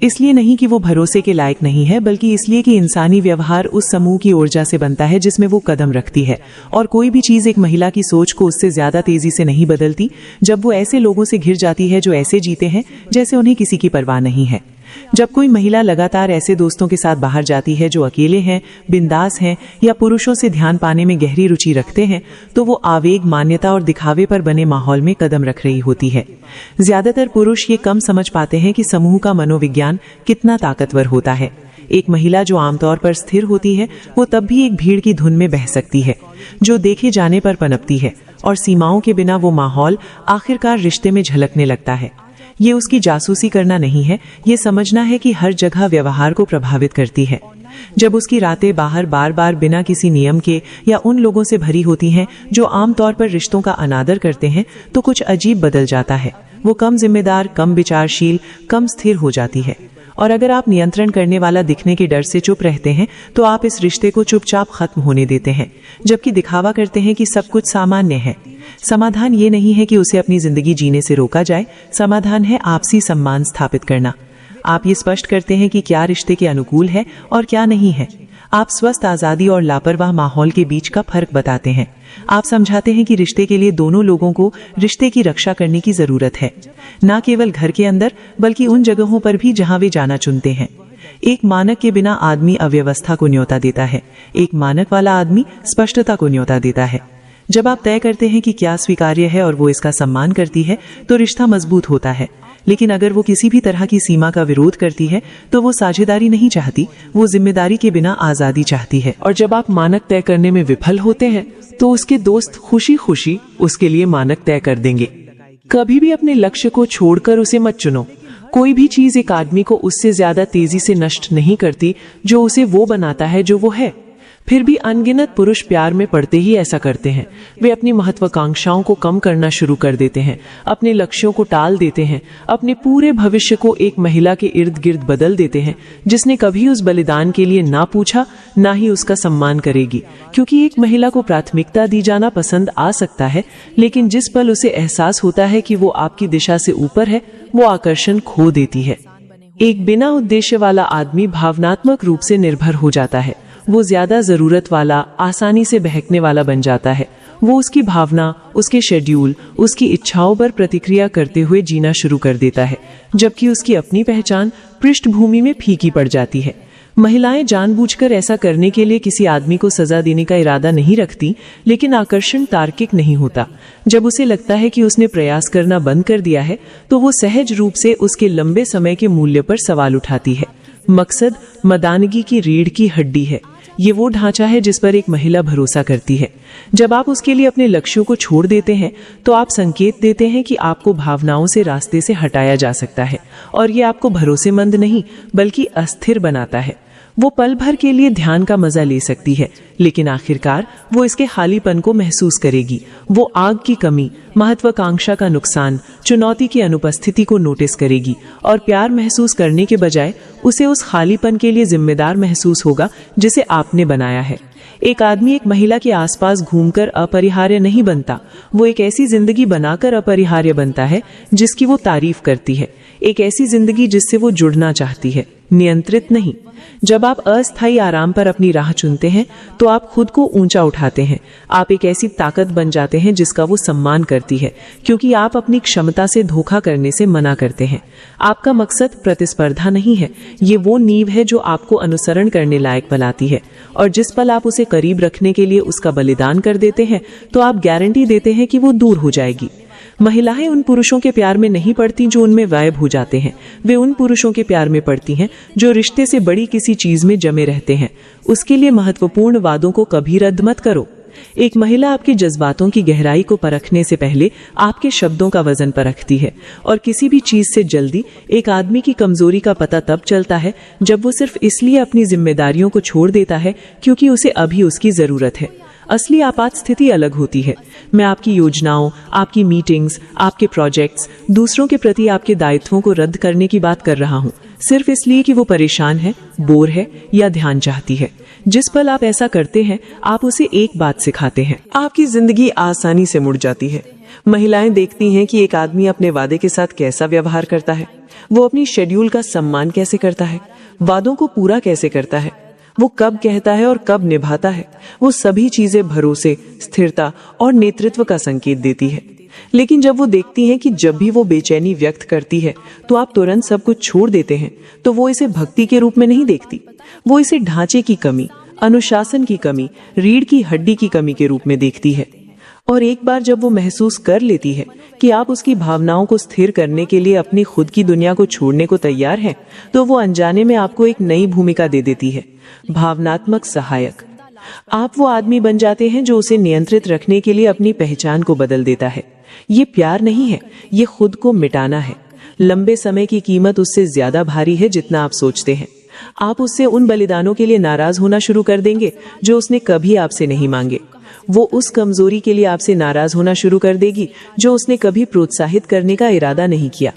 Speaker 3: इसलिए नहीं कि वो भरोसे के लायक नहीं है, बल्कि इसलिए कि इंसानी व्यवहार उस समूह की ऊर्जा से बनता है जिसमें वो कदम रखती है, और कोई भी चीज एक महिला की सोच को उससे ज्यादा तेजी से नहीं बदलती जब वो ऐसे लोगों से घिर जाती है जो ऐसे जीते हैं जैसे उन्हें किसी की परवाह नहीं है। जब कोई महिला लगातार ऐसे दोस्तों के साथ बाहर जाती है जो अकेले हैं, बिंदास हैं, या पुरुषों से ध्यान पाने में गहरी रुचि रखते हैं, तो वो आवेग, मान्यता और दिखावे पर बने माहौल में कदम रख रही होती है। ज्यादातर पुरुष ये कम समझ पाते हैं कि समूह का मनोविज्ञान कितना ताकतवर होता है। एक महिला जो आमतौर पर स्थिर होती है, वो तब भी एक भीड़ की धुन में बह सकती है जो देखे जाने पर पनपती है, और सीमाओं के बिना वो माहौल आखिरकार रिश्ते में झलकने लगता है। ये उसकी जासूसी करना नहीं है, ये समझना है कि हर जगह व्यवहार को प्रभावित करती है। जब उसकी रातें बाहर बार बार बिना किसी नियम के या उन लोगों से भरी होती हैं जो आमतौर पर रिश्तों का अनादर करते हैं, तो कुछ अजीब बदल जाता है। वो कम जिम्मेदार, कम विचारशील, कम स्थिर हो जाती है। और अगर आप नियंत्रण करने वाला दिखने के डर से चुप रहते हैं, तो आप इस रिश्ते को चुपचाप खत्म होने देते हैं, जबकि दिखावा करते हैं कि सब कुछ सामान्य है। समाधान ये नहीं है कि उसे अपनी जिंदगी जीने से रोका जाए, समाधान है आपसी सम्मान स्थापित करना। आप ये स्पष्ट करते हैं कि क्या रिश्ते के अनुकूल है और क्या नहीं है। आप स्वस्थ आजादी और लापरवाह माहौल के बीच का फर्क बताते हैं। आप समझाते हैं कि रिश्ते के लिए दोनों लोगों को रिश्ते की रक्षा करने की जरूरत है, न केवल घर के अंदर बल्कि उन जगहों पर भी जहां वे जाना चुनते हैं। एक मानक के बिना आदमी अव्यवस्था को न्योता देता है, एक मानक वाला आदमी स्पष्टता को न्योता देता है। जब आप तय करते हैं कि क्या स्वीकार्य है और वो इसका सम्मान करती है, तो रिश्ता मजबूत होता है। लेकिन अगर वो किसी भी तरह की सीमा का विरोध करती है, तो वो साझेदारी नहीं चाहती, वो जिम्मेदारी के बिना आजादी चाहती है।
Speaker 1: और जब आप मानक तय करने में विफल होते हैं, तो उसके दोस्त खुशी खुशी उसके लिए मानक तय कर देंगे। कभी भी अपने लक्ष्य को छोड़कर उसे मत चुनो। कोई भी चीज एक आदमी को उससे ज्यादा तेजी से नष्ट नहीं करती जो उसे वो बनाता है जो वो है। फिर भी अनगिनत पुरुष प्यार में पड़ते ही ऐसा करते हैं। वे अपनी महत्वाकांक्षाओं को कम करना शुरू कर देते हैं, अपने लक्ष्यों को टाल देते हैं, अपने पूरे भविष्य को एक महिला के इर्द गिर्द बदल देते हैं जिसने कभी उस बलिदान के लिए ना पूछा, ना ही उसका सम्मान करेगी। क्योंकि एक महिला को प्राथमिकता दी जाना पसंद आ सकता है, लेकिन जिस पल उसे एहसास होता है कि वो आपकी दिशा से ऊपर है, वो आकर्षण खो देती है। एक बिना उद्देश्य वाला आदमी भावनात्मक रूप से निर्भर हो जाता है। वो ज्यादा जरूरत वाला, आसानी से बहकने वाला बन जाता है। वो उसकी भावना, उसके शेड्यूल, उसकी इच्छाओं पर प्रतिक्रिया करते हुए जीना शुरू कर देता है, जबकि उसकी अपनी पहचान पृष्ठभूमि में फीकी पड़ जाती है। महिलाएं जानबूझकर ऐसा करने के लिए किसी आदमी को सजा देने का इरादा नहीं रखती, लेकिन आकर्षण तार्किक नहीं होता। जब उसे लगता है कि उसने प्रयास करना बंद कर दिया है, तो वो सहज रूप से उसके लंबे समय के मूल्य पर सवाल उठाती है। मकसद मर्दानगी की रीढ़ की हड्डी है। ये वो ढांचा है जिस पर एक महिला भरोसा करती है। जब आप उसके लिए अपने लक्ष्यों को छोड़ देते हैं, तो आप संकेत देते हैं कि आपको भावनाओं से रास्ते से हटाया जा सकता है, और ये आपको भरोसेमंद नहीं बल्कि अस्थिर बनाता है। वो पल भर के लिए ध्यान का मजा ले सकती है, लेकिन आखिरकार वो इसके खालीपन को महसूस करेगी। वो आग की कमी, महत्वाकांक्षा का नुकसान, चुनौती की अनुपस्थिति को नोटिस करेगी, और प्यार महसूस करने के बजाय उसे उस खालीपन के लिए जिम्मेदार महसूस होगा जिसे आपने बनाया है। एक आदमी एक महिला के आसपास घूमकर अपरिहार्य नहीं बनता, वो एक ऐसी जिंदगी बनाकर अपरिहार्य बनता है जिसकी वो तारीफ करती है। एक ऐसी जिंदगी जिससे वो जुड़ना चाहती है, नियंत्रित नहीं। जब आप अस्थायी आराम पर अपनी राह चुनते हैं, तो आप खुद को ऊंचा उठाते हैं। आप एक ऐसी ताकत बन जाते हैं जिसका वो सम्मान करती है, क्योंकि आप अपनी क्षमता से धोखा करने से मना करते हैं। आपका मकसद प्रतिस्पर्धा नहीं है, ये वो नींव है जो आपको अनुसरण करने लायक बनाती है। और जिस पल आप उसे करीब रखने के लिए उसका बलिदान कर देते हैं, तो आप गारंटी देते हैं कि वो दूर हो जाएगी। महिलाएं उन पुरुषों के प्यार में नहीं पड़ती जो उनमें गायब हो जाते हैं। वे उन पुरुषों के प्यार में पड़ती हैं जो रिश्ते से बड़ी किसी चीज में जमे रहते हैं। उसके लिए महत्वपूर्ण वादों को कभी रद्द मत करो। एक महिला आपके जज्बातों की गहराई को परखने से पहले आपके शब्दों का वजन परखती है, और किसी भी चीज से जल्दी एक आदमी की कमजोरी का पता तब चलता है जब वो सिर्फ इसलिए अपनी जिम्मेदारियों को छोड़ देता है क्योंकि उसे अभी उसकी जरूरत है। असली आपात स्थिति अलग होती है। मैं आपकी योजनाओं, आपकी मीटिंग्स, आपके प्रोजेक्ट्स, दूसरों के प्रति आपके दायित्वों को रद्द करने की बात कर रहा हूँ, सिर्फ इसलिए कि वो परेशान है, बोर है या ध्यान चाहती है। जिस पल आप ऐसा करते हैं, आप उसे एक बात सिखाते हैं। आपकी जिंदगी आसानी से मुड़ जाती है। महिलाएं देखती हैं कि एक आदमी अपने वादे के साथ कैसा व्यवहार करता है, वो अपनी शेड्यूल का सम्मान कैसे करता है, वादों को पूरा कैसे करता है, वो कब कहता है और कब निभाता है। वो सभी चीजें भरोसे, स्थिरता और नेतृत्व का संकेत देती है। लेकिन जब वो देखती हैं कि जब भी वो बेचैनी व्यक्त करती है, तो आप तुरंत सब कुछ छोड़ देते हैं, तो वो इसे भक्ति के रूप में नहीं देखती। वो इसे ढांचे की कमी, अनुशासन की कमी, रीढ़ की हड्डी की कमी के रूप में देखती है। और एक बार जब वो महसूस कर लेती है कि आप उसकी भावनाओं को स्थिर करने के लिए अपनी खुद की दुनिया को छोड़ने को तैयार हैं, तो वो अनजाने में आपको एक नई भूमिका दे देती है, भावनात्मक सहायक। आप वो आदमी बन जाते हैं जो उसे नियंत्रित रखने के लिए अपनी पहचान को बदल देता है। ये प्यार नहीं है, ये खुद को मिटाना है। लंबे समय की कीमत उससे ज्यादा भारी है जितना आप सोचते हैं। आप उससे उन बलिदानों के लिए नाराज होना शुरू कर देंगे जो उसने कभी आपसे नहीं मांगे। वो उस कमजोरी के लिए आपसे नाराज होना शुरू कर देगी जो उसने कभी प्रोत्साहित करने का इरादा नहीं किया।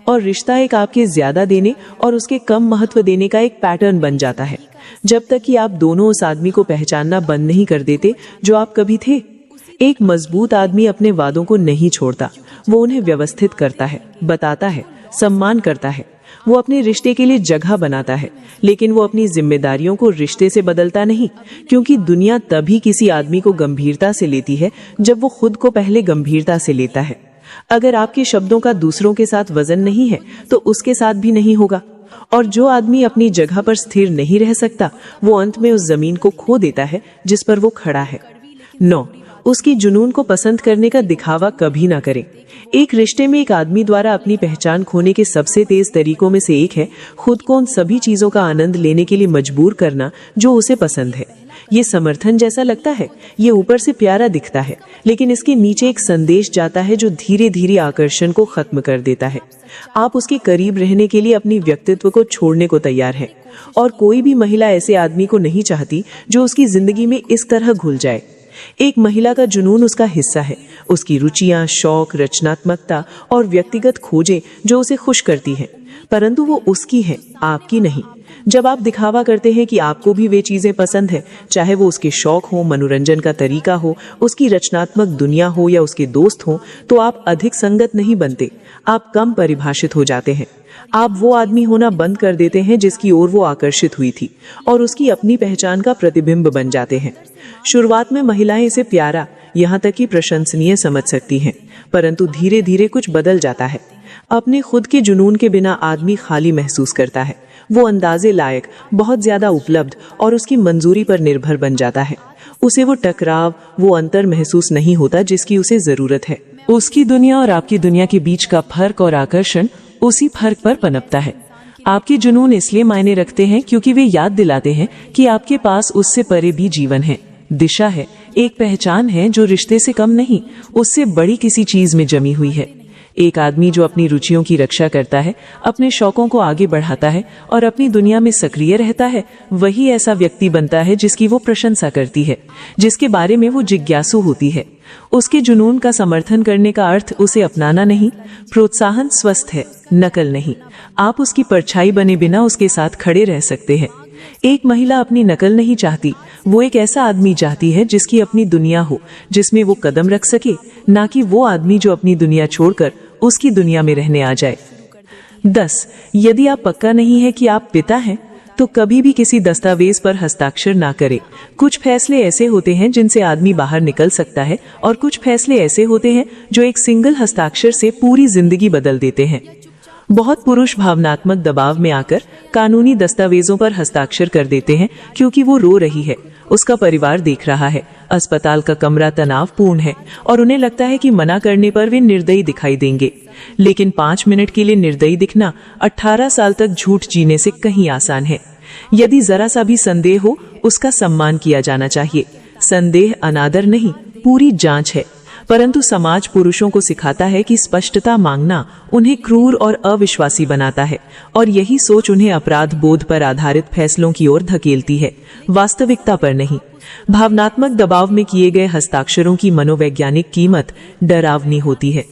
Speaker 1: और रिश्ता एक आपके ज्यादा देने और उसके कम महत्व देने का एक पैटर्न बन जाता है, जब तक कि आप दोनों उस आदमी को पहचानना बंद नहीं कर देते जो आप कभी थे। एक मजबूत आदमी अपने वादों को नहीं छोड़ता, वो उन्हें व्यवस्थित करता है, बताता है, सम्मान करता है। वो अपने रिश्ते के लिए जगह बनाता है, लेकिन वो अपनी जिम्मेदारियों को रिश्ते से बदलता नहीं, क्योंकि दुनिया तभी किसी आदमी को गंभीरता से लेती है जब वो खुद को पहले गंभीरता से लेता है। अगर आपके शब्दों का दूसरों के साथ वजन नहीं है, तो उसके साथ भी नहीं होगा। और जो आदमी अपनी जगह पर स्थिर नहीं रह सकता, वो अंत में उस जमीन को खो देता है जिस पर वो खड़ा है। 9. उसकी जुनून को पसंद करने का दिखावा कभी ना करें। एक रिश्ते में एक आदमी द्वारा अपनी पहचान खोने के सबसे तेज तरीकों में से एक है खुद को उन सभी चीजों का आनंद लेने के लिए मजबूर करना जो उसे पसंद है। ये समर्थन जैसा लगता है, ये ऊपर से प्यारा दिखता है, लेकिन इसके नीचे एक संदेश जाता है जो धीरे धीरे आकर्षण को खत्म कर देता है। आप उसके करीब रहने के लिए अपनी व्यक्तित्व को छोड़ने को तैयार हैं, और कोई भी महिला ऐसे आदमी को नहीं चाहती जो उसकी जिंदगी में इस तरह घुल जाए। एक महिला का जुनून उसका हिस्सा है, उसकी रुचियां, शौक, रचनात्मकता और व्यक्तिगत खोजें जो उसे खुश करती हैं, परंतु वो उसकी है, आपकी नहीं। जब आप दिखावा करते हैं कि आपको भी वे चीजें पसंद है, चाहे वो उसके शौक हो, मनोरंजन का तरीका हो, उसकी रचनात्मक दुनिया हो या उसके दोस्त हो, तो आप अधिक संगत नहीं बनते, आप कम परिभाषित हो जाते हैं। आप वो आदमी होना बंद कर देते हैं जिसकी ओर वो आकर्षित हुई थी और उसकी अपनी पहचान का प्रतिबिंब बन जाते हैं। शुरुआत में महिलाएं इसे प्यारा, यहाँ तक कि प्रशंसनीय समझ सकती हैं, परंतु धीरे धीरे कुछ बदल जाता है। अपने खुद के जुनून के बिना आदमी खाली महसूस करता है। वो अंदाजे लायक, बहुत ज्यादा उपलब्ध और उसकी मंजूरी पर निर्भर बन जाता है। उसे वो टकराव, वो अंतर महसूस नहीं होता जिसकी उसे जरूरत है। उसकी दुनिया और आपकी दुनिया के बीच का फर्क और आकर्षण उसी फर्क पर पनपता है। आपके जुनून इसलिए मायने रखते हैं क्योंकि वे याद दिलाते हैं कि आपके पास उससे परे भी जीवन है, दिशा है, एक पहचान है जो रिश्ते से कम नहीं, उससे बड़ी किसी चीज में जमी हुई है। एक आदमी जो अपनी रुचियों की रक्षा करता है, अपने शौकों को आगे बढ़ाता है और अपनी दुनिया में सक्रिय रहता है, वही ऐसा व्यक्ति बनता है जिसकी वो प्रशंसा करती है, जिसके बारे में वो जिज्ञासु होती है। उसके जुनून का समर्थन करने का अर्थ उसे अपनाना नहीं, प्रोत्साहन स्वस्थ है, नकल नहीं। आप उसकी परछाई बने बिना उसके साथ खड़े रह सकते हैं। एक महिला अपनी नकल नहीं चाहती, वो एक ऐसा आदमी चाहती है जिसकी अपनी दुनिया हो, जिसमें वो कदम रख सके, ना कि वो आदमी जो अपनी दुनिया छोड़कर उसकी दुनिया में रहने आ जाए। 10. यदि आप पक्का नहीं है कि आप पिता हैं, तो कभी भी किसी दस्तावेज पर हस्ताक्षर ना करें। कुछ फैसले ऐसे होते हैं जिनसे आदमी बाहर निकल सकता है और कुछ फैसले ऐसे होते हैं जो एक सिंगल हस्ताक्षर से पूरी जिंदगी बदल देते हैं। बहुत पुरुष भावनात्मक दबाव में आकर कानूनी दस्तावेजों पर हस्ताक्षर कर देते हैं क्योंकि वो रो रही है, उसका परिवार देख रहा है, अस्पताल का कमरा तनावपूर्ण है और उन्हें लगता है कि मना करने पर वे निर्दयी दिखाई देंगे। लेकिन 5 मिनट के लिए निर्दयी दिखना 18 साल तक झूठ जीने से कहीं आसान है। यदि जरा सा भी संदेह हो, उसका सम्मान किया जाना चाहिए। संदेह अनादर नहीं, पूरी जांच है। परंतु समाज पुरुषों को सिखाता है कि स्पष्टता मांगना उन्हें क्रूर और अविश्वासी बनाता है और यही सोच उन्हें अपराध बोध पर आधारित फैसलों की ओर धकेलती है, वास्तविकता पर नहीं। भावनात्मक दबाव में किए गए हस्ताक्षरों की मनोवैज्ञानिक कीमत डरावनी होती है।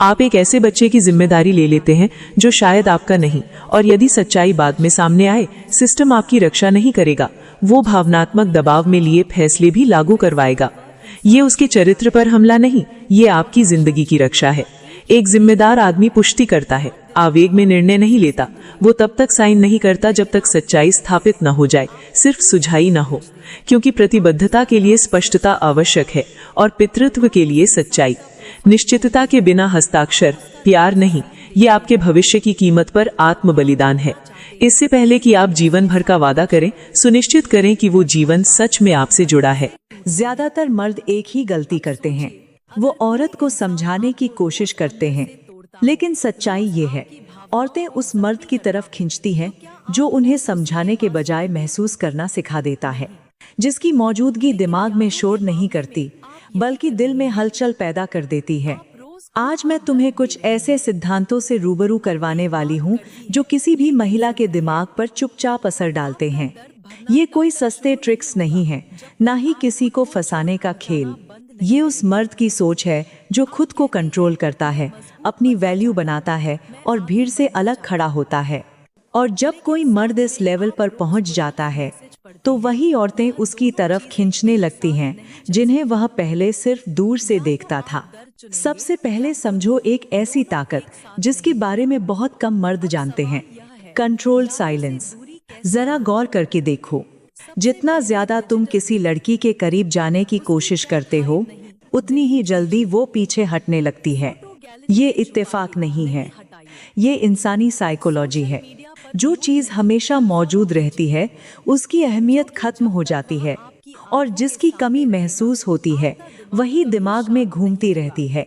Speaker 1: आप एक ऐसे बच्चे की जिम्मेदारी ले लेते हैं जो शायद आपका नहीं, और यदि सच्चाई बाद में सामने आए, सिस्टम आपकी रक्षा नहीं करेगा, वो भावनात्मक दबाव में लिए फैसले भी लागू करवाएगा। ये उसके चरित्र पर हमला नहीं, ये आपकी जिंदगी की रक्षा है। एक जिम्मेदार आदमी पुष्टि करता है, आवेग में निर्णय नहीं लेता। वो तब तक साइन नहीं करता जब तक सच्चाई स्थापित न हो जाए, सिर्फ सुझाई न हो, क्योंकि प्रतिबद्धता के लिए स्पष्टता आवश्यक है और पितृत्व के लिए सच्चाई। निश्चितता के बिना हस्ताक्षर प्यार नहीं, ये आपके भविष्य की कीमत पर आत्म बलिदान है। इससे पहले कि आप जीवन भर का वादा करें, सुनिश्चित करें कि वो जीवन सच में आपसे जुड़ा है।
Speaker 4: ज्यादातर मर्द एक ही गलती करते हैं, वो औरत को समझाने की कोशिश करते हैं, लेकिन सच्चाई ये है, औरतें उस मर्द की तरफ खींचती हैं जो उन्हें समझाने के बजाय महसूस करना सिखा देता है, जिसकी मौजूदगी दिमाग में शोर नहीं करती बल्कि दिल में हलचल पैदा कर देती है। आज मैं तुम्हें कुछ ऐसे सिद्धांतों से रूबरू करवाने वाली हूँ जो किसी भी महिला के दिमाग पर चुपचाप असर डालते हैं। ये कोई सस्ते ट्रिक्स नहीं है, ना ही किसी को फंसाने का खेल। ये उस मर्द की सोच है जो खुद को कंट्रोल करता है, अपनी वैल्यू बनाता है और भीड़ से अलग खड़ा होता है। और जब कोई मर्द इस लेवल पर पहुंच जाता है तो वही औरतें उसकी तरफ खींचने लगती हैं जिन्हें वह पहले सिर्फ दूर से देखता था। सबसे पहले समझो एक ऐसी ताकत जिसके बारे में बहुत कम मर्द जानते हैं, कंट्रोल्ड साइलेंस। जरा गौर करके देखो, जितना ज्यादा तुम किसी लड़की के करीब जाने की कोशिश करते हो, उतनी ही जल्दी वो पीछे हटने लगती है। ये इत्तेफाक नहीं है, ये इंसानी साइकोलॉजी है। जो चीज हमेशा मौजूद रहती है उसकी अहमियत खत्म हो जाती है, और जिसकी कमी महसूस होती है वही दिमाग में घूमती रहती है।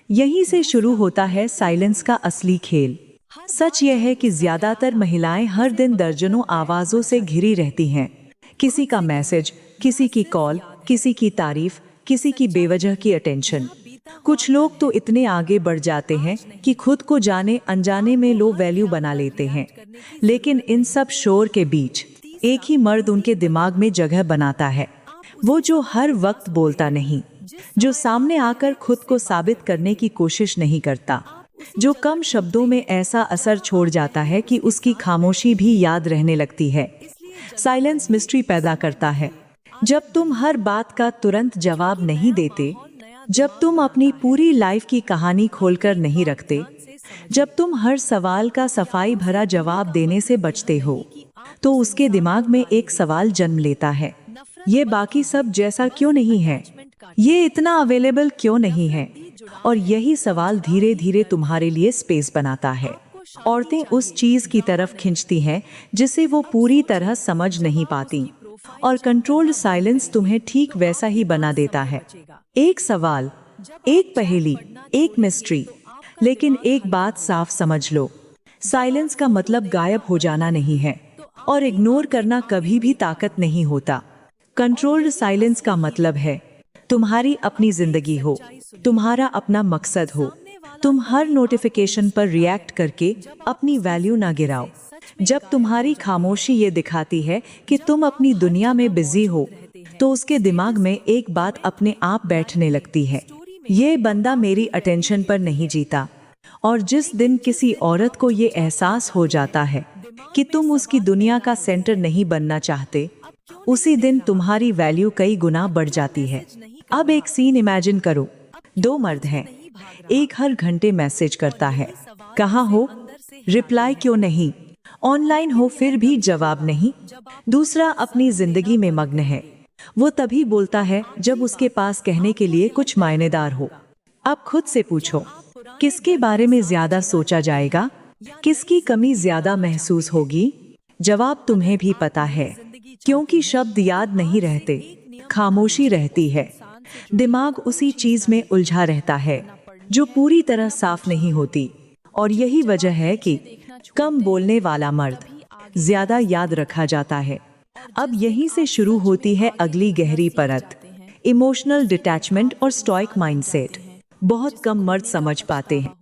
Speaker 4: यहीं से शुरू होता है साइलेंस का असली खेल। सच यह है कि ज्यादातर महिलाएं हर दिन दर्जनों आवाजों से घिरी रहती हैं। किसी का मैसेज, किसी की कॉल, किसी की तारीफ, किसी की बेवजह की अटेंशन। कुछ लोग तो इतने आगे बढ़ जाते हैं कि खुद को जाने अनजाने में लो वैल्यू बना लेते हैं। लेकिन इन सब शोर के बीच एक ही मर्द उनके दिमाग में जगह बनाता है, वो जो हर वक्त बोलता नहीं, जो सामने आकर खुद को साबित करने की कोशिश नहीं करता, जो कम शब्दों में ऐसा असर छोड़ जाता है कि उसकी खामोशी भी याद रहने लगती है। साइलेंस मिस्ट्री पैदा करता है। जब तुम हर बात का तुरंत जवाब नहीं देते, जब तुम अपनी पूरी लाइफ की कहानी खोलकर नहीं रखते, जब तुम हर सवाल का सफाई भरा जवाब देने से बचते हो, तो उसके दिमाग में एक सवाल जन्म लेता है, ये बाकी सब जैसा क्यों नहीं है, ये इतना अवेलेबल क्यों नहीं है। और यही सवाल धीरे धीरे तुम्हारे लिए स्पेस बनाता है। औरतें उस चीज की तरफ खींचती हैं जिसे वो पूरी तरह समझ नहीं पाती, और कंट्रोल्ड साइलेंस तुम्हें ठीक वैसा ही बना देता है। एक सवाल, एक पहेली, एक मिस्ट्री। लेकिन एक बात साफ समझ लो, साइलेंस का मतलब गायब हो जाना नहीं है, और इग्नोर करना कभी भी ताकत नहीं होता। कंट्रोल्ड साइलेंस का मतलब है तुम्हारी अपनी जिंदगी हो, तुम्हारा अपना मकसद हो। तुम हर नोटिफिकेशन पर रिएक्ट करके अपनी वैल्यू ना गिराओ। जब तुम्हारी खामोशी ये दिखाती है कि तुम अपनी दुनिया में बिजी हो, तो उसके दिमाग में एक बात अपने आप बैठने लगती है, ये बंदा मेरी अटेंशन पर नहीं जीता। और जिस दिन किसी औरत को ये एहसास हो जाता है कि तुम उसकी दुनिया का सेंटर नहीं बनना चाहते, उसी दिन तुम्हारी वैल्यू कई गुना बढ़ जाती है। अब एक सीन इमेजिन करो, दो मर्द हैं, एक हर घंटे मैसेज करता है, कहाँ हो, रिप्लाई क्यों नहीं, ऑनलाइन हो फिर भी जवाब नहीं। दूसरा अपनी जिंदगी में मग्न है, वो तभी बोलता है जब उसके पास कहने के लिए कुछ मायनेदार हो। अब खुद से पूछो, किसके बारे में ज्यादा सोचा जाएगा, किसकी कमी ज्यादा महसूस होगी? जवाब तुम्हें भी पता है, क्योंकि शब्द याद नहीं रहते, खामोशी रहती है। दिमाग उसी चीज में उलझा रहता है जो पूरी तरह साफ नहीं होती। और यही वजह है कि कम बोलने वाला मर्द ज्यादा याद रखा जाता है। अब यहीं से शुरू होती है अगली गहरी परत, इमोशनल डिटैचमेंट और स्टॉइक माइंडसेट। बहुत कम मर्द समझ पाते हैं